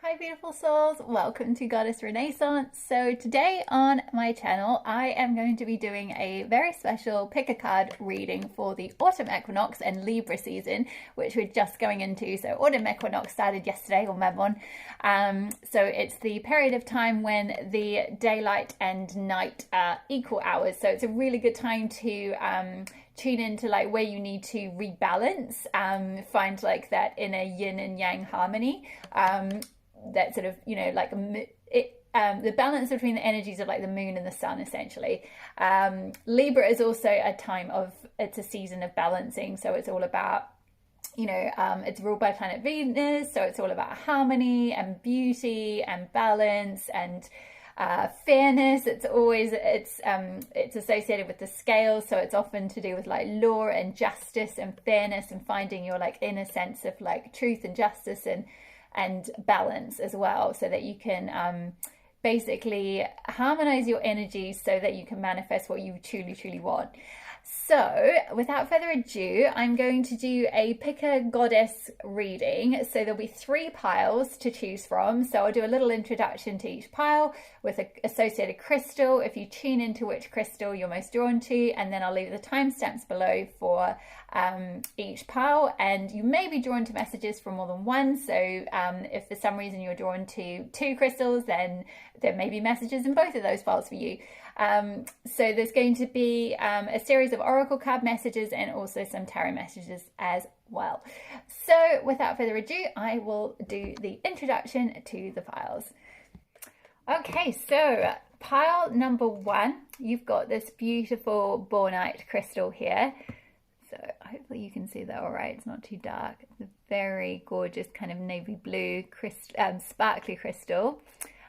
Hi beautiful souls, welcome to Goddess Renaissance. So today on my channel I am going to be doing a very special pick a card reading for the autumn equinox and Libra season, which we're just going into. So autumn equinox started yesterday or Mabon. So it's the period of time when the daylight and night are equal hours. So it's a really good time to tune into like where you need to rebalance, find like that inner yin and yang harmony. That sort of, you know, like the balance between the energies of like the moon and the sun, essentially. Libra is also a time of, it's a season of balancing. So it's all about, you know, it's ruled by planet Venus. So it's all about harmony and beauty and balance and fairness. It's always, it's associated with the scale. So it's often to do with like law and justice and fairness and finding your like inner sense of like truth and justice and balance as well, so that you can basically harmonize your energies so that you can manifest what you truly want. So without further ado, I'm going to do a pick a goddess reading. So there'll be 3 piles to choose from. So I'll do a little introduction to each pile with an associated crystal, if you tune into which crystal you're most drawn to, and then I'll leave the timestamps below for each pile. And you may be drawn to messages from more than one. So if for some reason you're drawn to 2 crystals, then there may be messages in both of those piles for you. So there's going to be a series of oracle card messages and also some tarot messages as well. So without further ado, I will do the introduction to the piles. Okay, so pile number 1, you've got this beautiful bornite crystal here. So hopefully you can see that all right. It's not too dark. It's a very gorgeous kind of navy blue crystal, sparkly crystal.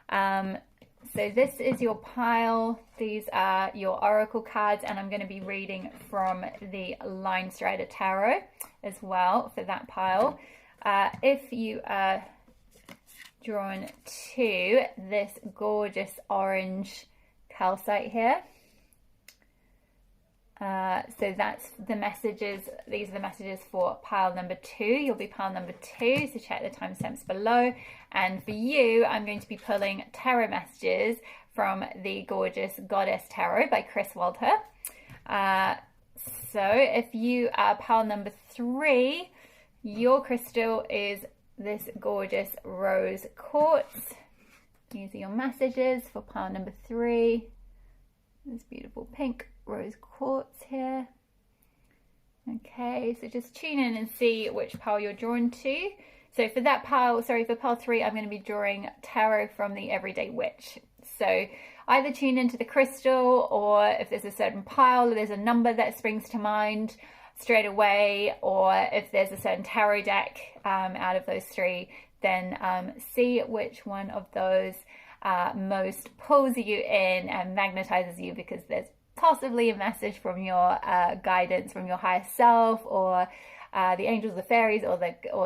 So this is your pile. These are your oracle cards, and I'm going to be reading from the Linestrider tarot as well for that pile. If you are drawn to this gorgeous orange calcite here, so that's the messages. These are the messages for pile number 2. You'll be pile number 2, so check the timestamps below. And for you, I'm going to be pulling tarot messages from the gorgeous Goddess Tarot by Kris Waldherr. So if you are pile number 3, your crystal is this gorgeous rose quartz. These are your messages for pile number 3. This beautiful pink rose quartz here. Okay, so just tune in and see which pile you're drawn to. So for that pile, sorry, for pile 3, I'm going to be drawing tarot from the Everyday Witch. So either tune into the crystal, or if there's a certain pile, there's a number that springs to mind straight away, or if there's a certain tarot deck out of those 3, then see which one of those most pulls you in and magnetizes you, because there's possibly a message from your guidance from your higher self, or the angels, the fairies, or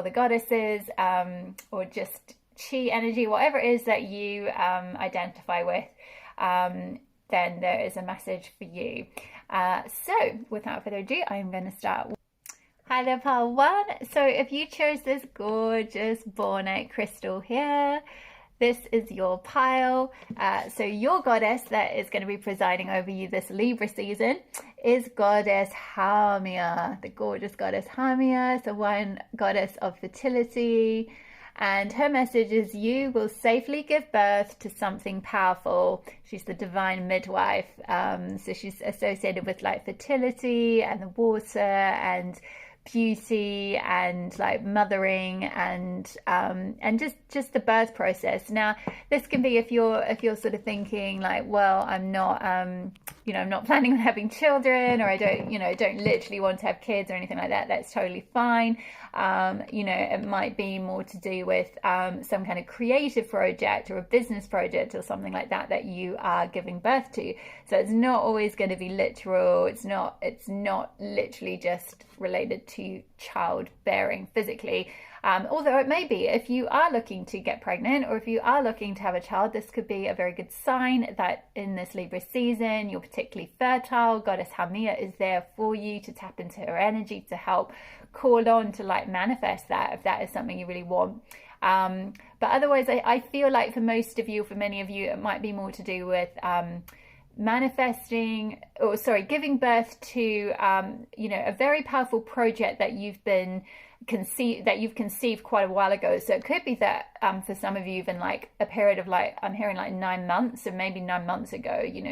the goddesses, or just chi energy, whatever it is that you identify with, then there is a message for you. So without further ado, I'm going to start. Hi there, pile 1. So if you chose this gorgeous bornite crystal here, this is your pile. So your goddess that is going to be presiding over you this Libra season is Goddess Harmia, the gorgeous Goddess Harmia, the one goddess of fertility. And her message is you will safely give birth to something powerful. She's the divine midwife. So she's associated with like fertility and the water and beauty and like mothering and just the birth process. Now this can be if you're sort of thinking like, well, I'm not you know, I'm not planning on having children, or I don't literally want to have kids or anything like that. That's totally fine. You know, it might be more to do with some kind of creative project or a business project or something like that that you are giving birth to. So it's not always going to be literal. It's not literally just related to childbearing physically. Although it may be, if you are looking to get pregnant or if you are looking to have a child, this could be a very good sign that in this Libra season you're particularly fertile. Goddess Harmia is there for you to tap into her energy to help call on to like manifest that, if that is something you really want. But otherwise, I feel like for most of you, for many of you, it might be more to do with manifesting, or sorry, giving birth to you know, a very powerful project that you've conceived quite a while ago. So it could be that for some of you, even like a period of like, I'm hearing like 9 months, so maybe 9 months ago, you know,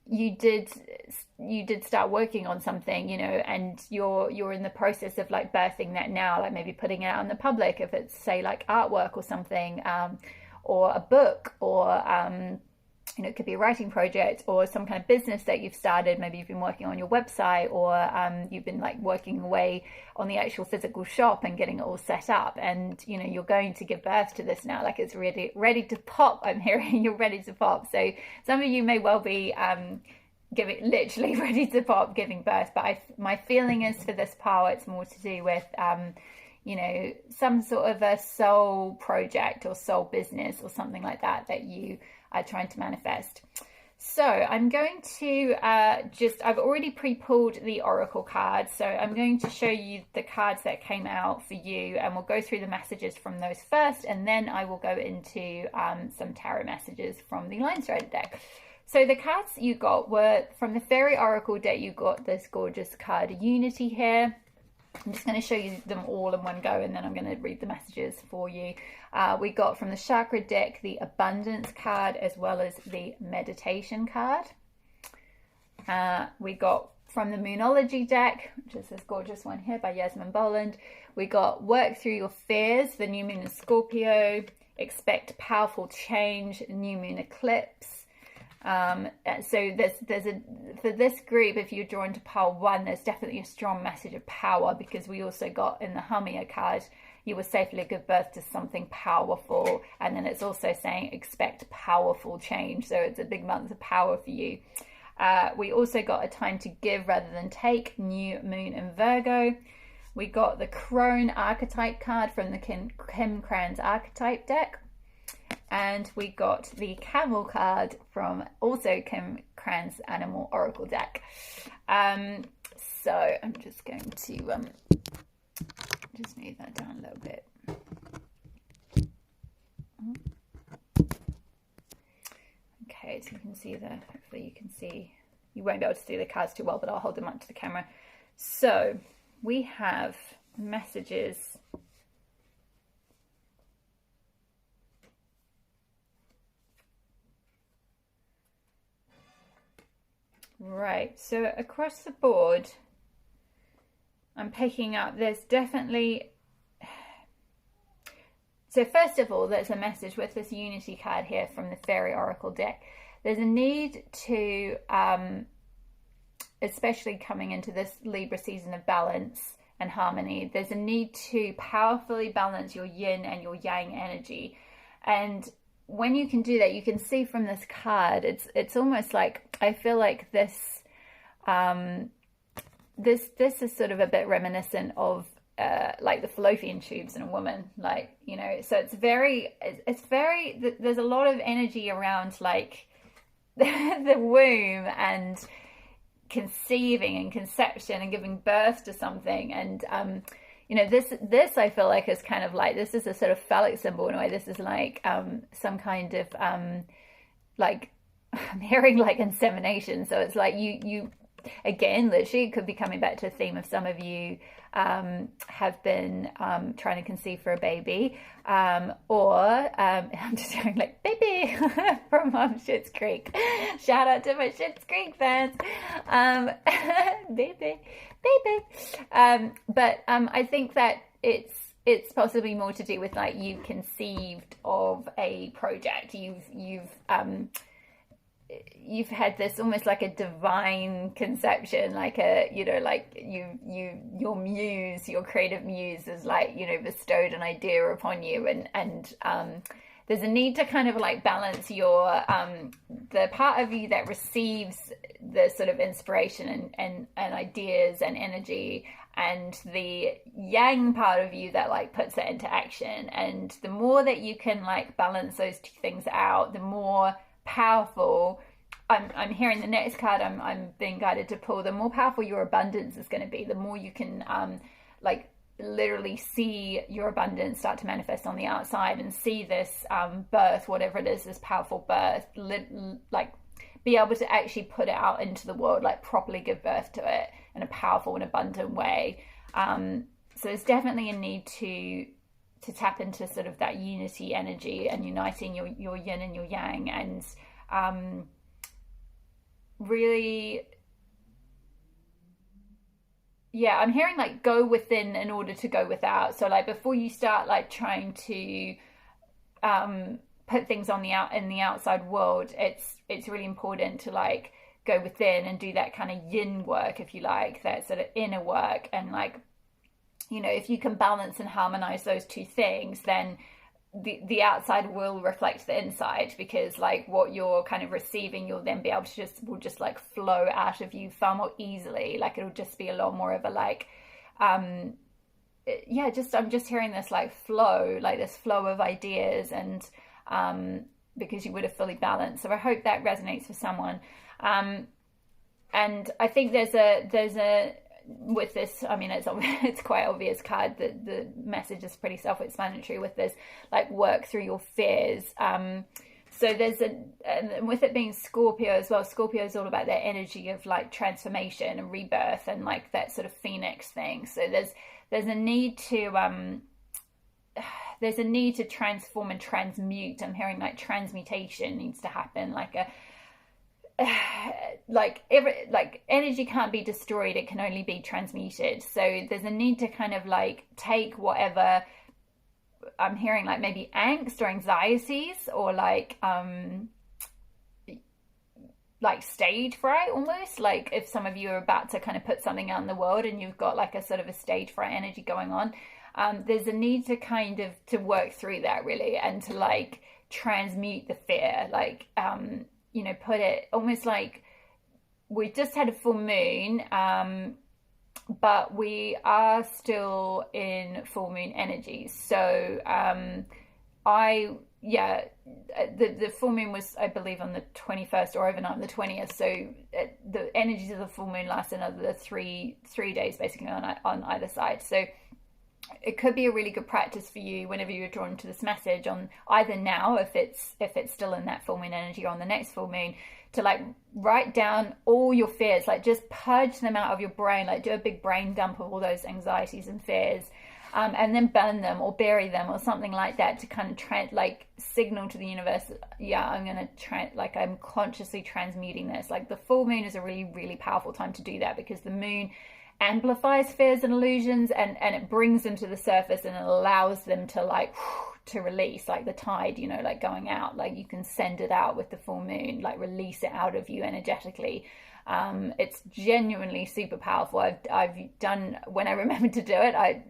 you did start working on something, you know, and you're in the process of like birthing that now, like maybe putting it out in the public, if it's say like artwork or something, or a book, or you know, it could be a writing project or some kind of business that you've started. Maybe you've been working on your website, or you've been like working away on the actual physical shop and getting it all set up. And, you know, you're going to give birth to this now, like it's ready to pop. I'm hearing you're ready to pop. So some of you may well be literally ready to pop, giving birth. But my feeling is for this power, it's more to do with, you know, some sort of a soul project or soul business or something like that you are trying to manifest. So I'm going to I've already pre-pulled the oracle cards, so I'm going to show you the cards that came out for you, and we'll go through the messages from those first, and then I will go into some tarot messages from the Linestrider deck. So the cards you got were from the Faery oracle deck. You got this gorgeous card Unity here. I'm just going to show you them all in one go, and then I'm going to read the messages for you. We got from the Chakra deck the Abundance card, as well as the Meditation card. We got from the Moonology deck, which is this gorgeous one here by Yasmin Boland. We got Work Through Your Fears, the New Moon in Scorpio. Expect Powerful Change, New Moon Eclipse. So for this group, if you're drawn to pile 1, there's definitely a strong message of power, because we also got in the Hamia card, you will safely give birth to something powerful. And then it's also saying expect powerful change. So it's a big month of power for you. We also got a time to give rather than take, New Moon in Virgo. We got the Crone archetype card from the Kim Krans archetype deck. And we got the Camel card from also Kim Krans animal oracle deck. So I'm just going to just move that down a little bit. Okay, so you can see there. Hopefully you can see. You won't be able to see the cards too well, but I'll hold them up to the camera. So we have messages. Right, so across the board, I'm picking up, there's definitely, so first of all, there's a message with this Unity card here from the Faery Oracle deck. There's a need to, especially coming into this Libra season of balance and harmony, there's a need to powerfully balance your yin and your yang energy. And when you can do that, you can see from this card, it's almost like, I feel like this this is sort of a bit reminiscent of like the fallopian tubes in a woman, like, you know, so it's very, there's a lot of energy around like the womb and conceiving and conception and giving birth to something. And you know, this I feel like is kind of like, this is a sort of phallic symbol in a way. This is like some kind of like, I'm hearing like insemination. So it's like you again, literally, it could be coming back to a theme of some of you have been trying to conceive for a baby, or I'm just hearing like baby from Schitt's Creek. Shout out to my Schitt's Creek fans. Baby. But I think that it's possibly more to do with like you conceived of a project. You've had this almost like a divine conception, like a, you know, like your muse, your creative muse is like, you know, bestowed an idea upon you, and there's a need to kind of like balance your the part of you that receives the sort of inspiration and ideas and energy, and the yang part of you that like puts it into action. And the more that you can like balance those two things out, the more powerful, I'm hearing the next card I'm being guided to pull, the more powerful your abundance is going to be, the more you can like literally see your abundance start to manifest on the outside, and see this birth, whatever it is, this powerful birth, like be able to actually put it out into the world, like properly give birth to it in a powerful and abundant way. So there's definitely a need to tap into sort of that unity energy and uniting your yin and your yang, and really, yeah, I'm hearing like go within in order to go without. So like before you start like trying to put things on in the outside world, it's really important to like go within and do that kind of yin work, if you like, that sort of inner work. And like, you know, if you can balance and harmonize those two things, then the outside will reflect the inside, because like what you're kind of receiving, you'll then be able to will just like flow out of you far more easily. Like it'll just be a lot more of a like, yeah, I'm just hearing this like flow, like this flow of ideas, and because you would have fully balanced. So I hope that resonates for someone. And I think there's a with this, I mean, it's quite obvious card that the message is pretty self-explanatory with this, like work through your fears. So there's and with it being Scorpio as well, Scorpio is all about that energy of like transformation and rebirth and like that sort of phoenix thing. So there's a need to transform and transmute. I'm hearing like transmutation needs to happen, like energy can't be destroyed, it can only be transmuted. So there's a need to kind of like take whatever, I'm hearing like maybe angst or anxieties, or like stage fright almost, like if some of you are about to kind of put something out in the world and you've got like a sort of a stage fright energy going on, there's a need to kind of to work through that really, and to like transmute the fear, like you know, put it almost like we just had a full moon, but we are still in full moon energy. So the full moon was, I believe, on the 21st or overnight on the 20th. So the energies of the full moon last another three days basically on either side. So it could be a really good practice for you whenever you're drawn to this message, on either now, if it's still in that full moon energy, or on the next full moon, to like write down all your fears, like just purge them out of your brain, like do a big brain dump of all those anxieties and fears, and then burn them or bury them or something like that, to kind of like signal to the universe, yeah, I'm going to I'm consciously transmuting this. Like the full moon is a really, really powerful time to do that, because the moon amplifies fears and illusions, and it brings them to the surface, and it allows them to like to release, like the tide, you know, like going out, like you can send it out with the full moon, like release it out of you energetically. It's genuinely super powerful. I've done, when I remember to do it, I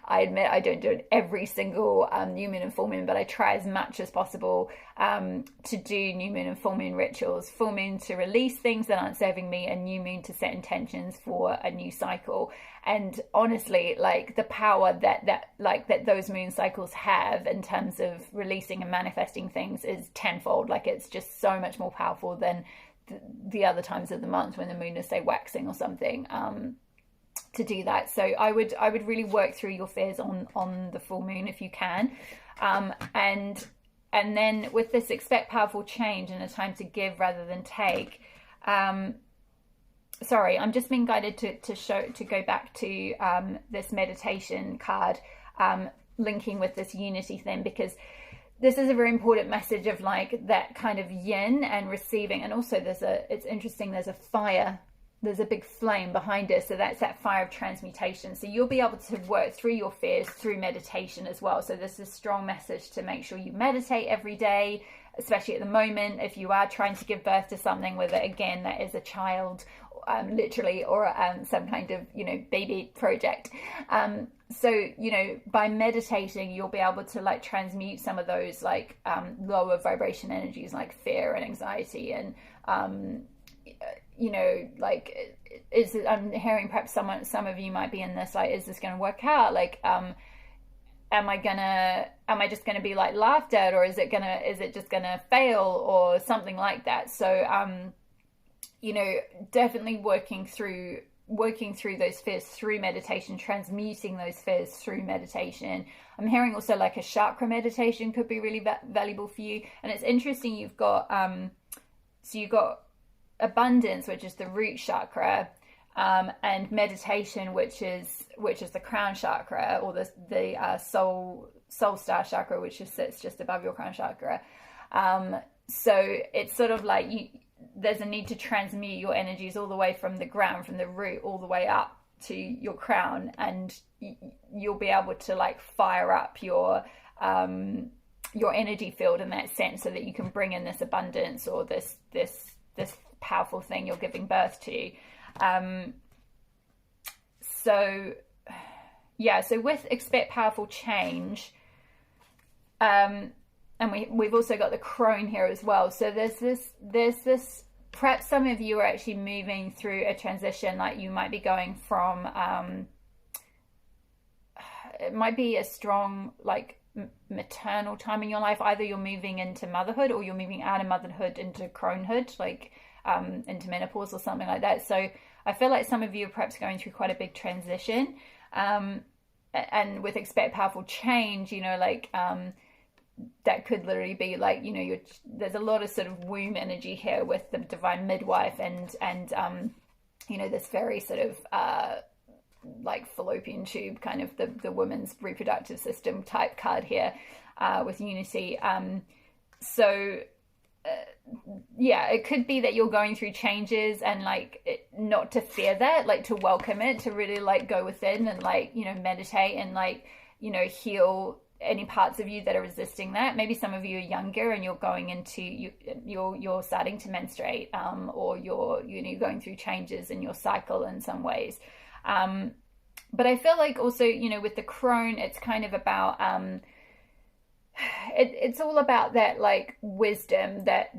admit I don't do it every single new moon and full moon, but I try as much as possible to do new moon and full moon rituals. Full moon to release things that aren't serving me, and new moon to set intentions for a new cycle. And honestly, like the power that those moon cycles have in terms of releasing and manifesting things is tenfold. Like it's just so much more powerful than the other times of the month when the moon is, say, waxing or something, to do that. So I would really work through your fears on the full moon if you can, and then with this, expect powerful change and a time to give rather than take. Sorry, I'm just being guided to go back to this meditation card, linking with this unity thing, because this is a very important message of like that kind of yin and receiving. And also it's interesting, there's a fire, there's a big flame behind it. So that's that fire of transmutation. So you'll be able to work through your fears through meditation as well. So this is a strong message to make sure you meditate every day, especially at the moment, if you are trying to give birth to something, whether again, that is a child, literally, or some kind of, you know, baby project. So, you know, by meditating, you'll be able to like transmute some of those like lower vibration energies like fear and anxiety, and you know, like I'm hearing perhaps some of you might be in this, like, is this going to work out? Like, am I just gonna be like laughed at, or is it just gonna fail or something like that? So you know, definitely working through working through those fears through meditation, transmuting those fears through meditation. I'm hearing also like a chakra meditation could be really valuable for you. And it's interesting, you've got so you've got abundance, which is the root chakra, and meditation, which is the crown chakra, or the soul star chakra, which sits just above your crown chakra. So it's sort of like there's a need to transmute your energies all the way from the ground, from the root, all the way up to your crown, and you'll be able to like fire up your energy field in that sense, so that you can bring in this abundance, or this powerful thing you're giving birth to. So with expect powerful change, and we've also got the crone here as well. So there's this, perhaps some of you are actually moving through a transition, like you might be going from, it might be a strong like maternal time in your life. Either you're moving into motherhood, or you're moving out of motherhood into cronehood, like into menopause or something like that. So I feel like some of you are perhaps going through quite a big transition, and with expect powerful change, you know, like that could literally be like, you know, there's a lot of sort of womb energy here with the divine midwife, and you know, this very sort of like fallopian tube, kind of the woman's reproductive system type card here, with unity. Yeah, it could be that you're going through changes, and like not to fear that, like to welcome it, to really like go within and like, you know, meditate and like, you know, heal any parts of you that are resisting that. Maybe some of you are younger and you're going into you're starting to menstruate, or you're going through changes in your cycle in some ways. But I feel like also, you know, with the crone, it's kind of about it's all about that like wisdom, that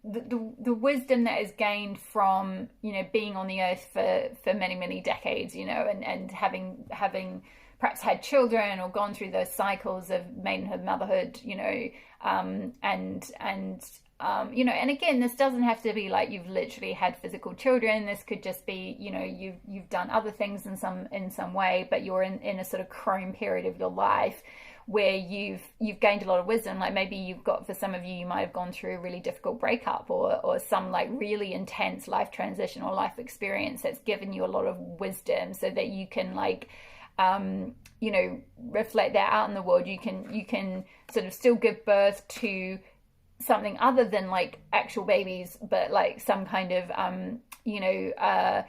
the wisdom that is gained from, you know, being on the earth for many decades, you know, and having perhaps had children or gone through those cycles of maidenhood, motherhood, you know, you know, and again, this doesn't have to be like you've literally had physical children. This could just be, you know, you've done other things in some way, but you're in a sort of crone period of your life where you've gained a lot of wisdom. Like maybe you've got, for some of you, you might have gone through a really difficult breakup, or some like really intense life transition or life experience that's given you a lot of wisdom, so that you can like, you know, reflect that out in the world. You can sort of still give birth to something other than like actual babies, but like some kind of you know,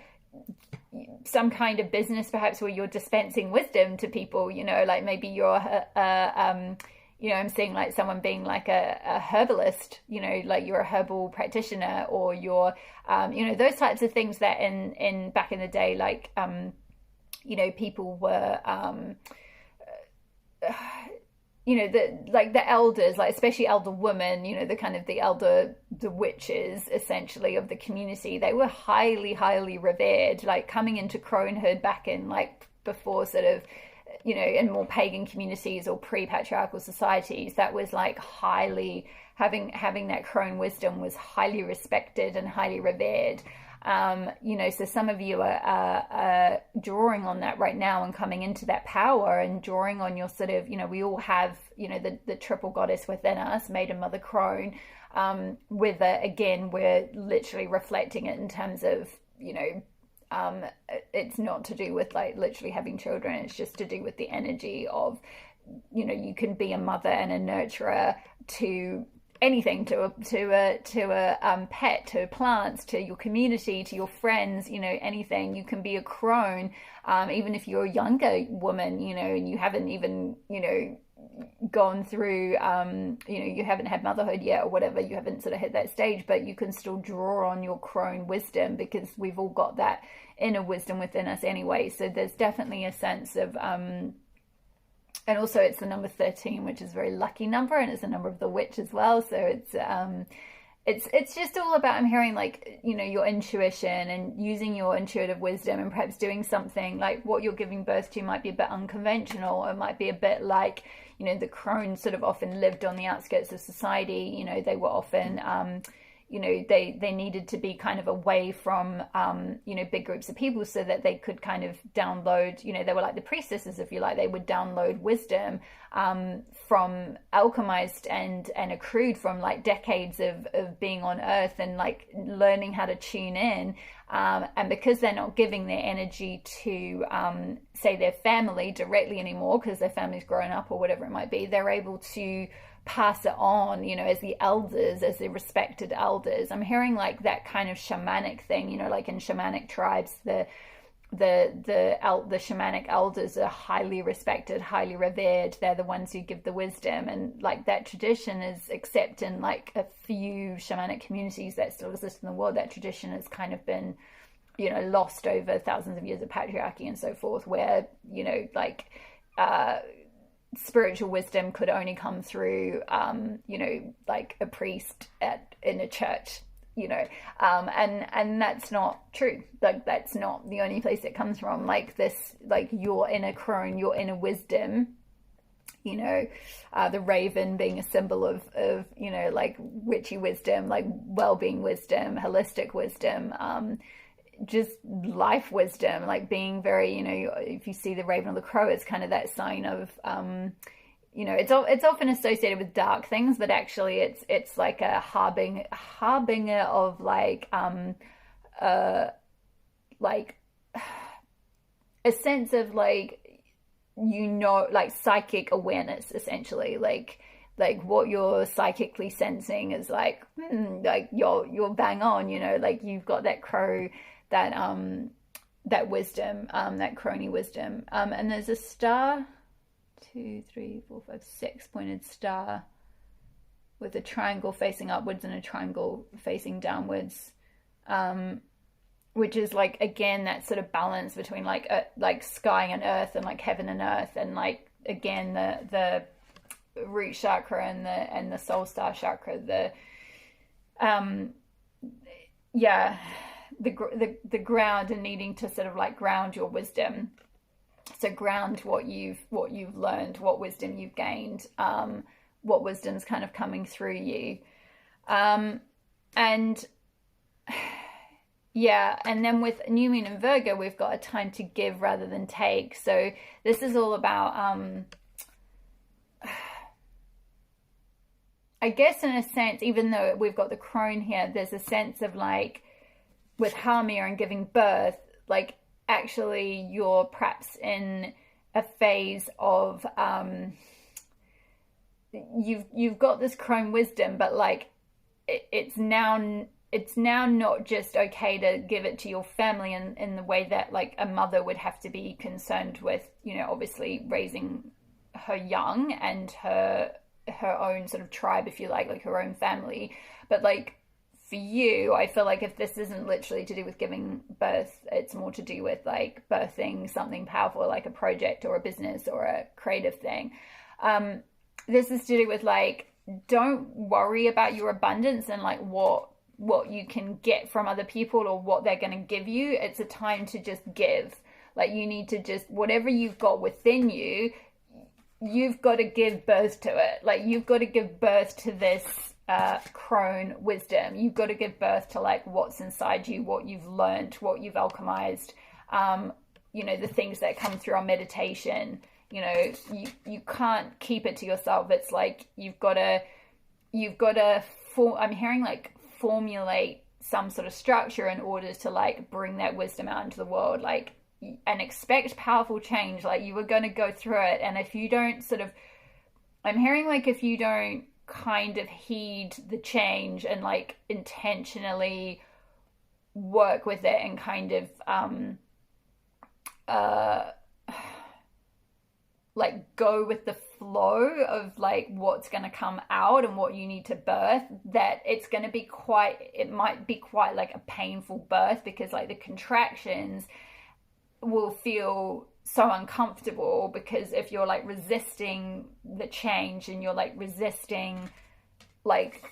some kind of business perhaps where you're dispensing wisdom to people, you know, like maybe you're you know, I'm seeing like someone being like a herbalist, you know, like you're a herbal practitioner, or you're you know, those types of things that in back in the day, like you know, people were you know, the elders, like especially elder women, you know, the witches essentially of the community, they were highly revered, like coming into cronehood back in like before sort of, you know, in more pagan communities or pre-patriarchal societies, that was like highly, having that crone wisdom was highly respected and highly revered. You know, so some of you are drawing on that right now and coming into that power and drawing on your sort of, you know, we all have, you know, the triple goddess within us, maiden, mother, crone, whether again, we're literally reflecting it in terms of, you know, it's not to do with like literally having children. It's just to do with the energy of, you know, you can be a mother and a nurturer to anything, to a pet, to plants, to your community, to your friends, you know, anything. You can be a crone, even if you're a younger woman, you know, and you haven't even, you know, gone through, you know, you haven't had motherhood yet or whatever, you haven't sort of hit that stage, but you can still draw on your crone wisdom, because we've all got that inner wisdom within us anyway. So there's definitely a sense of, and also it's the number 13, which is a very lucky number, and it's the number of the witch as well. So it's just all about, I'm hearing like, you know, your intuition and using your intuitive wisdom, and perhaps doing something like what you're giving birth to might be a bit unconventional. It might be a bit like, you know, the crones sort of often lived on the outskirts of society. You know, they were often, you know, they needed to be kind of away from, you know, big groups of people so that they could kind of download, you know, they were like the priestesses, if you like, they would download wisdom from alchemized and accrued from like decades of being on earth and like learning how to tune in. And because they're not giving their energy to, say, their family directly anymore, because their family's grown up or whatever it might be, they're able to pass it on, you know, as the elders, as the respected elders. I'm hearing like that kind of shamanic thing, you know, like in shamanic tribes, the shamanic elders are highly respected, highly revered. They're the ones who give the wisdom, and like that tradition is, except in like a few shamanic communities that still exist in the world, that tradition has kind of been, you know, lost over thousands of years of patriarchy and so forth, where, you know, like spiritual wisdom could only come through, you know, like a priest in a church, you know, and that's not true. Like that's not the only place it comes from. Like this, like your inner crone, your inner wisdom, you know, the raven being a symbol of, you know, like witchy wisdom, like well-being wisdom, holistic wisdom, just life wisdom, like being very, you know, if you see the raven or the crow, it's kind of that sign of, you know, it's often associated with dark things, but actually it's like a harbinger of like a sense of like, you know, like psychic awareness, essentially, like what you're psychically sensing is like, like you're bang on, you know, like you've got that crow, that wisdom, that crony wisdom, and there's a star, 2, 3, 4, 5, 6 pointed star with a triangle facing upwards and a triangle facing downwards, which is like, again, that sort of balance between like sky and earth, and like heaven and earth, and like, again, the root chakra and the soul star chakra, the ground, and needing to sort of like ground your wisdom. So ground what you've learned, what wisdom you've gained, what wisdom's kind of coming through you, and yeah. And then with new moon in Virgo, we've got a time to give rather than take. So this is all about, I guess in a sense, even though we've got the crone here, there's a sense of like, with Hamir and giving birth, like actually you're perhaps in a phase of, you've got this crone wisdom, but like it's now not just okay to give it to your family in the way that like a mother would have to be concerned with, you know, obviously raising her young and her own sort of tribe, if you like her own family. But like for you, I feel like if this isn't literally to do with giving birth, it's more to do with like birthing something powerful, like a project or a business or a creative thing. This is to do with like, don't worry about your abundance and like what you can get from other people or what they're going to give you. It's a time to just give. Like you need to just, whatever you've got within you, you've got to give birth to it. Like you've got to give birth to this crone wisdom. You've got to give birth to like what's inside you, what you've learned, what you've alchemized, you know, the things that come through our meditation. You know, you can't keep it to yourself. It's like you've got to I'm hearing like formulate some sort of structure in order to like bring that wisdom out into the world, like, and expect powerful change. Like you were going to go through it, and if you don't sort of, I'm hearing like if you don't kind of heed the change and like intentionally work with it and kind of like go with the flow of like what's going to come out and what you need to birth, that it might be quite like a painful birth, because like the contractions will feel so uncomfortable, because if you're like resisting the change and you're like resisting like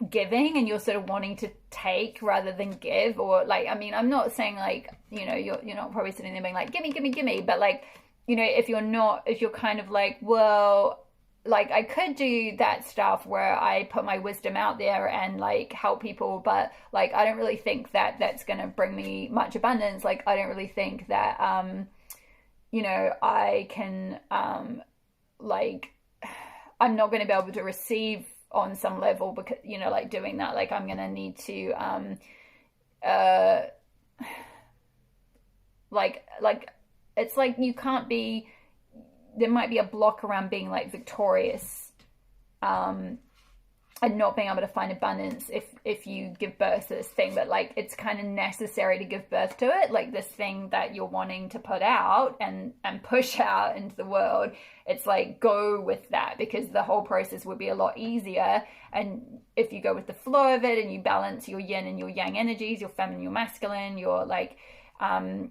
giving, and you're sort of wanting to take rather than give, or like, I mean, I'm not saying like, you know, you're not probably sitting there being like gimme, but like, you know, if you're kind of like, well, like I could do that stuff where I put my wisdom out there and like help people, but like I don't really think that that's going to bring me much abundance. Like I don't really think that you know, I can like I'm not going to be able to receive on some level, because, you know, like doing that, like I'm going to need to like it's like you can't be, there might be a block around being like victorious and not being able to find abundance if you give birth to this thing, but like it's kind of necessary to give birth to it, like this thing that you're wanting to put out and push out into the world. It's like go with that, because the whole process would be a lot easier. And if you go with the flow of it and you balance your yin and your yang energies, your feminine, your masculine, your like your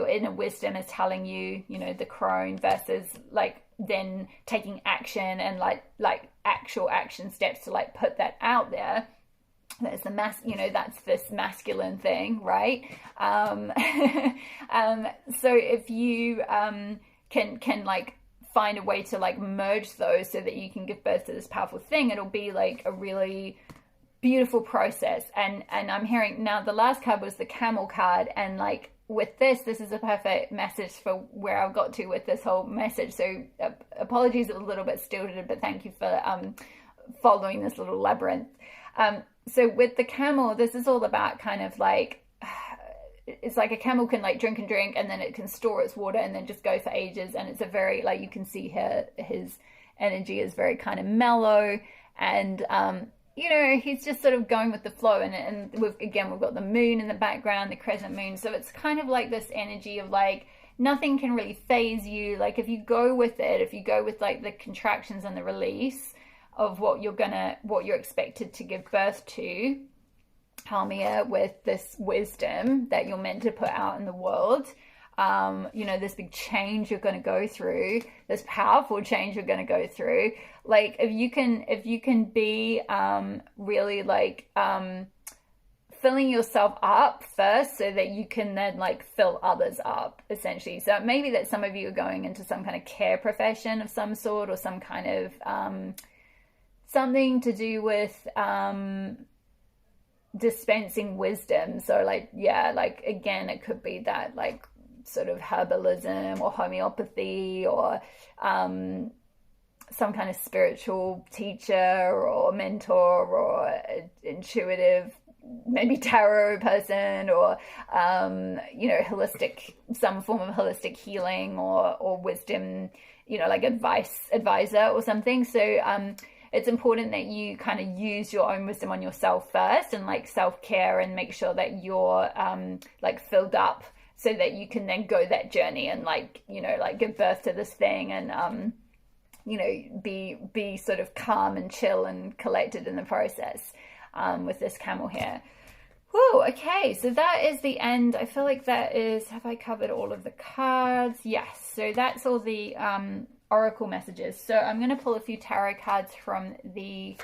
inner wisdom is telling you, you know, the crone, versus like then taking action and like actual action steps to like put that out there. That's the you know, that's this masculine thing, right? So if you can like find a way to like merge those so that you can give birth to this powerful thing, it'll be like a really beautiful process. And I'm hearing now, the last card was the camel card, and like with this is a perfect message for where I've got to with this whole message. So apologies, a little bit stilted, but thank you for following this little labyrinth. So with the camel, this is all about kind of like, it's like a camel can like drink and then it can store its water and then just go for ages. And it's a very, like, you can see here, his energy is very kind of mellow, and you know, he's just sort of going with the flow. And we've got the moon in the background, the crescent moon. So it's kind of like this energy of like, nothing can really phase you. Like if you go with it, if you go with like the contractions and the release of what you're expected to give birth to, Hamia, with this wisdom that you're meant to put out in the world, you know, this big change you're going to go through, this powerful change you're going to go through. Like if you can be really like filling yourself up first so that you can then like fill others up, essentially. So maybe that some of you are going into some kind of care profession of some sort, or some kind of something to do with dispensing wisdom. So like, yeah, like again, it could be that like sort of herbalism or homeopathy, or some kind of spiritual teacher or mentor, or intuitive, maybe tarot person, or you know, holistic, some form of holistic healing, or wisdom, you know, like advisor or something. So it's important that you kind of use your own wisdom on yourself first, and like self-care, and make sure that you're like filled up, so that you can then go that journey and like, you know, like give birth to this thing, and you know, be sort of calm and chill and collected in the process, with this camel here. Whoa, okay, so that is the end. I feel like that is, have I covered all of the cards? Yes, so that's all the oracle messages. So I'm going to pull a few tarot cards from the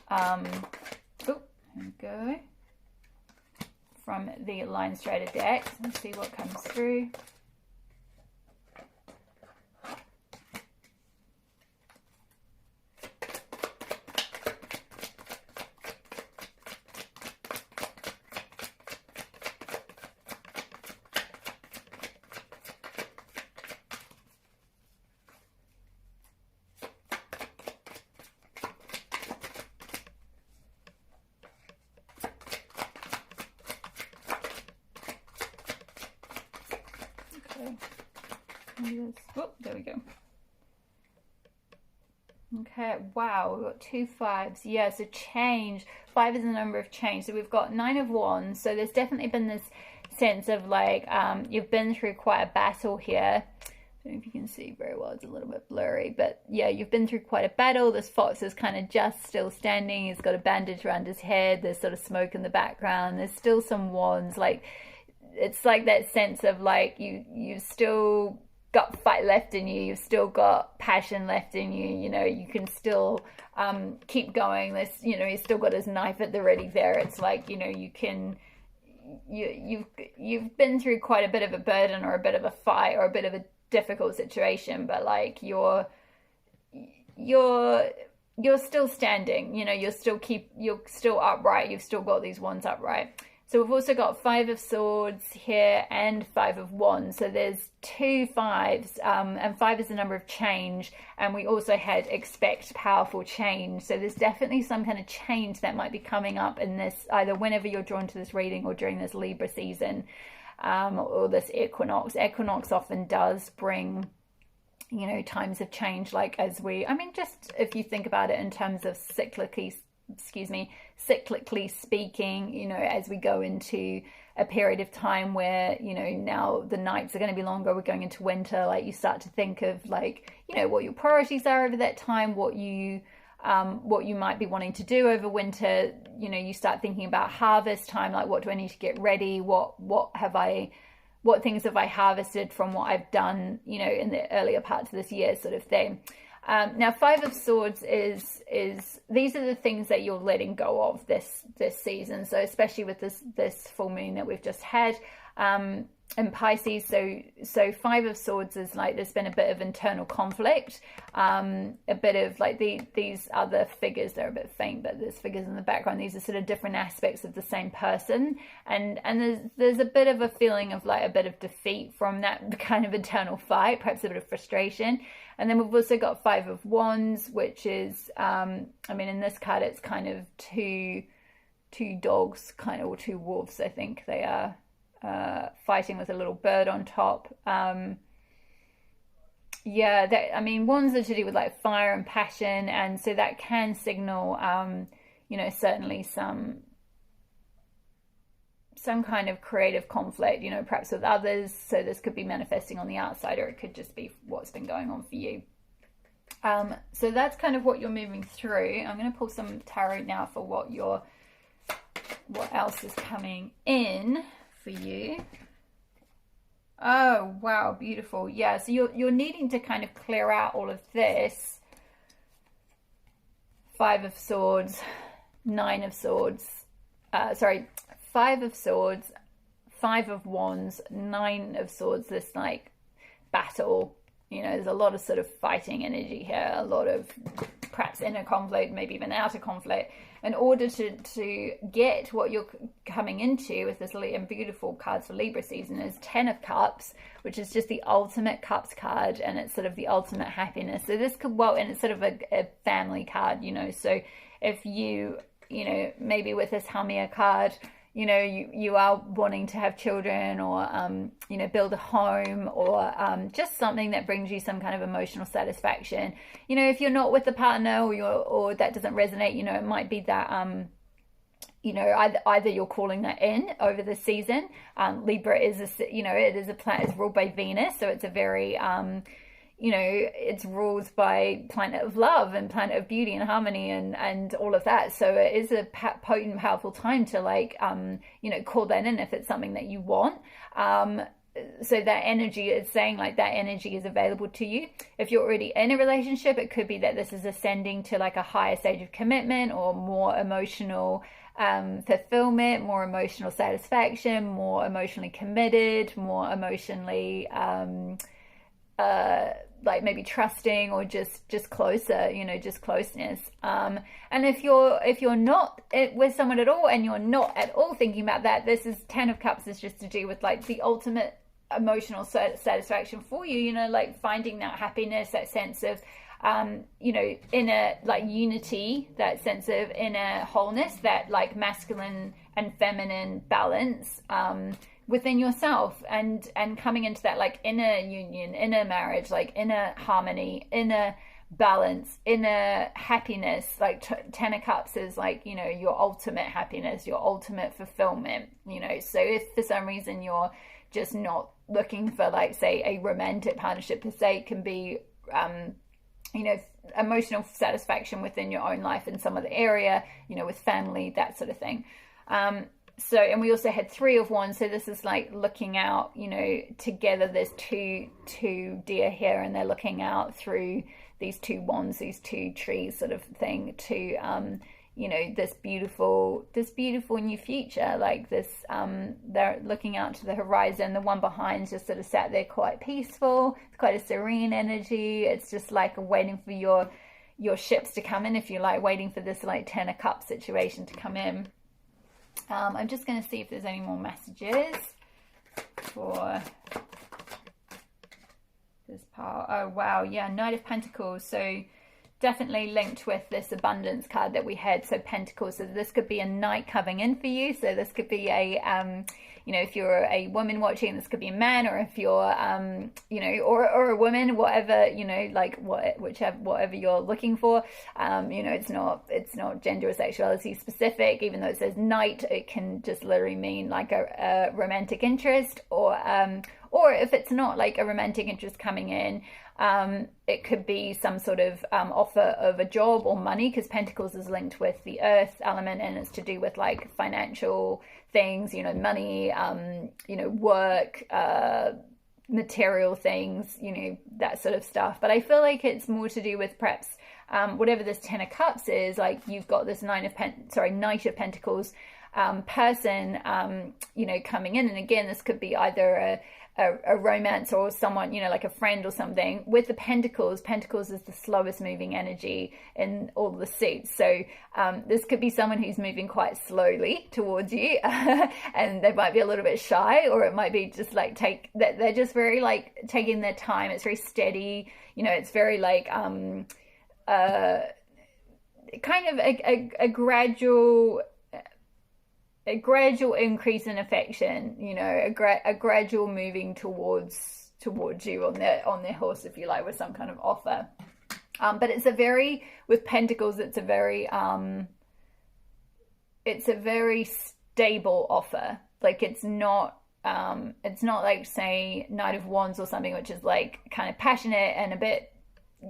here we go, from the Linestrider deck. Let's see what comes through. Oh, there we go. Okay, wow, we've got 2 5s. Yeah, so change. 5 is the number of change. So we've got 9 of Wands. So there's definitely been this sense of like, you've been through quite a battle here. I don't know if you can see very well, it's a little bit blurry, but yeah, you've been through quite a battle. This fox is kind of just still standing. He's got a bandage around his head. There's sort of smoke in the background. There's still some wands. Like, it's like that sense of like, you've still got fight left in you, you've still got passion left in you, you know, you can still keep going. This, you know, he's still got his knife at the ready there. It's like, you know, you can, you've been through quite a bit of a burden, or a bit of a fight, or a bit of a difficult situation, but like you're still standing, you know, you're still upright, you've still got these wands upright. So we've also got 5 of Swords here and 5 of Wands. So there's 2 5s, and 5 is the number of change. And we also had expect powerful change. So there's definitely some kind of change that might be coming up in this, either whenever you're drawn to this reading or during this Libra season, or this equinox. Equinox often does bring, you know, times of change, like as I mean, just if you think about it in terms of cyclically speaking, you know, as we go into a period of time where, you know, now the nights are going to be longer, we're going into winter, like you start to think of, like, you know, what your priorities are over that time, what you might be wanting to do over winter. You know, you start thinking about harvest time, like what do I need to get ready, what things have I harvested from what I've done, you know, in the earlier parts of this year, sort of thing. Now 5 of Swords is these are the things that you're letting go of this season. So especially with this full moon that we've just had in Pisces. So 5 of Swords is like there's been a bit of internal conflict, a bit of like these other figures, they're a bit faint, but there's figures in the background. These are sort of different aspects of the same person, and there's a bit of a feeling of like a bit of defeat from that kind of internal fight, perhaps a bit of frustration. And then we've also got 5 of Wands, which is I mean, in this card it's kind of two dogs, kind of, or 2 wolves, I think they are, fighting with a little bird on top. Yeah, I mean, Wands are to do with like fire and passion, and so that can signal, you know, certainly some kind of creative conflict, you know, perhaps with others. So this could be manifesting on the outside, or it could just be what's been going on for you. So that's kind of what you're moving through. I'm going to pull some tarot now for what else is coming in for you. Oh wow, beautiful. Yeah, so you're needing to kind of clear out all of this. 5 of Swords, 9 of Swords, 5 of Swords, 5 of Wands, 9 of Swords, this like battle, you know, there's a lot of sort of fighting energy here, a lot of perhaps inner conflict, maybe even outer conflict. In order to get what you're coming into with this beautiful cards for Libra season is 10 of Cups, which is just the ultimate Cups card, and it's sort of the ultimate happiness. So this could, well, and it's sort of a family card, you know, so if you know, maybe with this Hamia card, you know, you are wanting to have children, or you know, build a home, or just something that brings you some kind of emotional satisfaction. You know, if you're not with the partner, or that doesn't resonate, you know, it might be that you know, either you're calling that in over the season. Libra is you know, it is a planet, it's ruled by Venus, so it's a very you know, it's ruled by planet of love and planet of beauty and harmony and all of that. So it is a potent, powerful time to like, you know, call that in if it's something that you want. So that energy is saying like that energy is available to you. If you're already in a relationship, it could be that this is ascending to like a higher stage of commitment, or more emotional fulfillment, more emotional satisfaction, more emotionally committed, more emotionally like maybe trusting, or just closer, you know, just closeness. And if you're not with someone at all, and you're not at all thinking about that, this is 10 of Cups is just to do with like the ultimate emotional satisfaction for you, you know, like finding that happiness, that sense of you know, inner like unity, that sense of inner wholeness, that like masculine and feminine balance within yourself, and coming into that like inner union, inner marriage, like inner harmony, inner balance, inner happiness. Like 10 of Cups is like, you know, your ultimate happiness, your ultimate fulfillment, you know. So if for some reason you're just not looking for like, say, a romantic partnership per se, it can be you know, emotional satisfaction within your own life in some other area, you know, with family, that sort of thing. So, and we also had 3 of Wands. So this is like looking out, you know, together. There's two deer here, and they're looking out through these 2 wands, these 2 trees sort of thing, to, you know, this beautiful new future. Like this, they're looking out to the horizon. The one behind just sort of sat there quite peaceful. It's quite a serene energy. It's just like waiting for your your ships to come in, if you're like waiting for this like 10 of Cups situation to come in. I'm just going to see if there's any more messages for this part. Oh wow, yeah, Knight of Pentacles. So definitely linked with this abundance card that we had. So Pentacles, so this could be a knight coming in for you. So this could be a you know, if you're a woman watching, this could be a man, or if you're you know, or a woman, whatever, you know, like whatever you're looking for. You know, it's not gender or sexuality specific. Even though it says knight, it can just literally mean like a romantic interest, or if it's not like a romantic interest coming in, it could be some sort of offer of a job or money, because Pentacles is linked with the earth element, and it's to do with like financial things, you know, money, you know, work, material things, you know, that sort of stuff. But I feel like it's more to do with perhaps whatever this 10 of Cups is, like you've got this Knight of Pentacles person, you know, coming in. And again, this could be either a romance or someone, you know, like a friend or something. With the Pentacles is the slowest moving energy in all the suits. So this could be someone who's moving quite slowly towards you and they might be a little bit shy, or it might be just like they're just very like taking their time. It's very steady, you know, it's very like kind of a gradual increase in affection, you know, a gradual moving towards you on their horse, if you like, with some kind of offer. But it's with Pentacles, it's a very stable offer. Like it's not like, say, Knight of Wands or something, which is like kind of passionate and a bit,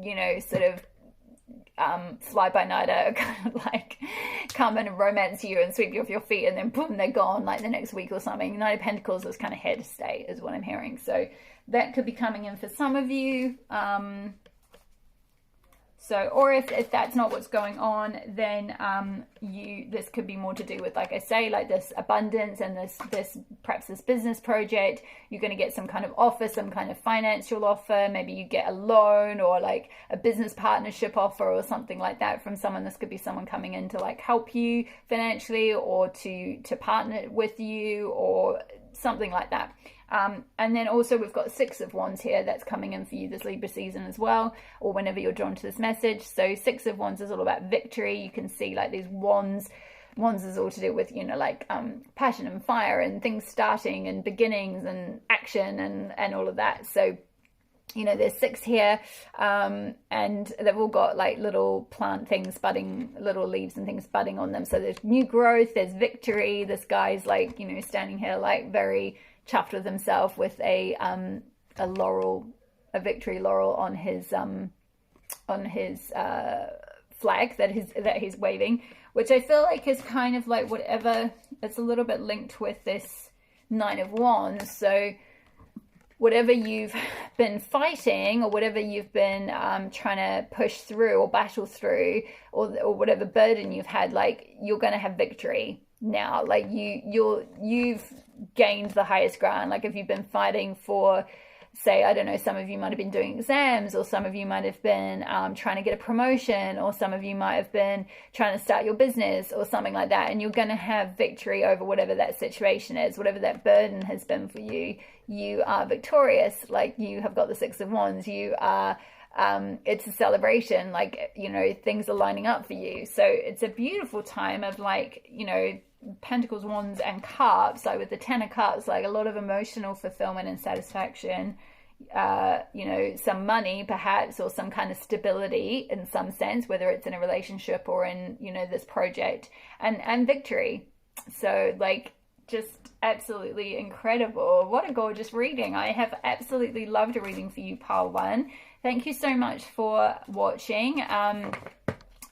you know, sort of fly-by-nighter, kind of like come in and romance you and sweep you off your feet, and then boom, they're gone like the next week or something. Knight of Pentacles is kind of here to stay, is what I'm hearing. So that could be coming in for some of you. Or if that's not what's going on, then this could be more to do with, like I say, like this abundance and this perhaps this business project. You're going to get some kind of offer, some kind of financial offer. Maybe you get a loan or like a business partnership offer or something like that from someone. This could be someone coming in to like help you financially, or to partner with you, or something like that. And then also we've got 6 of Wands here that's coming in for you this Libra season as well, or whenever you're drawn to this message. So 6 of Wands is all about victory. You can see like these wands is all to do with, you know, like passion and fire and things starting and beginnings and action and all of that. So, you know, there's 6 here, and they've all got like little plant things budding, little leaves and things budding on them. So there's new growth, there's victory. This guy's like, you know, standing here like very chuffed with himself with a victory laurel on his flag that he's waving, which I feel like is kind of like whatever. It's a little bit linked with this 9 of Wands. So whatever you've been fighting, or whatever you've been trying to push through or battle through, or whatever burden you've had, like you're going to have victory now. Like you've gained the highest ground. Like if you've been fighting for, say, I don't know, some of you might have been doing exams, or some of you might have been trying to get a promotion, or some of you might have been trying to start your business or something like that, and you're going to have victory over whatever that situation is, whatever that burden has been for you. You are victorious. Like you have got the 6 of Wands. You are it's a celebration. Like, you know, things are lining up for you. So it's a beautiful time of, like, you know, Pentacles, Wands and Cups. Like with the 10 of Cups, like a lot of emotional fulfillment and satisfaction, you know, some money perhaps, or some kind of stability in some sense, whether it's in a relationship or in, you know, this project, and victory. So like, just absolutely incredible. What a gorgeous reading. I have absolutely loved a reading for you, Pile 1. Thank you so much for watching.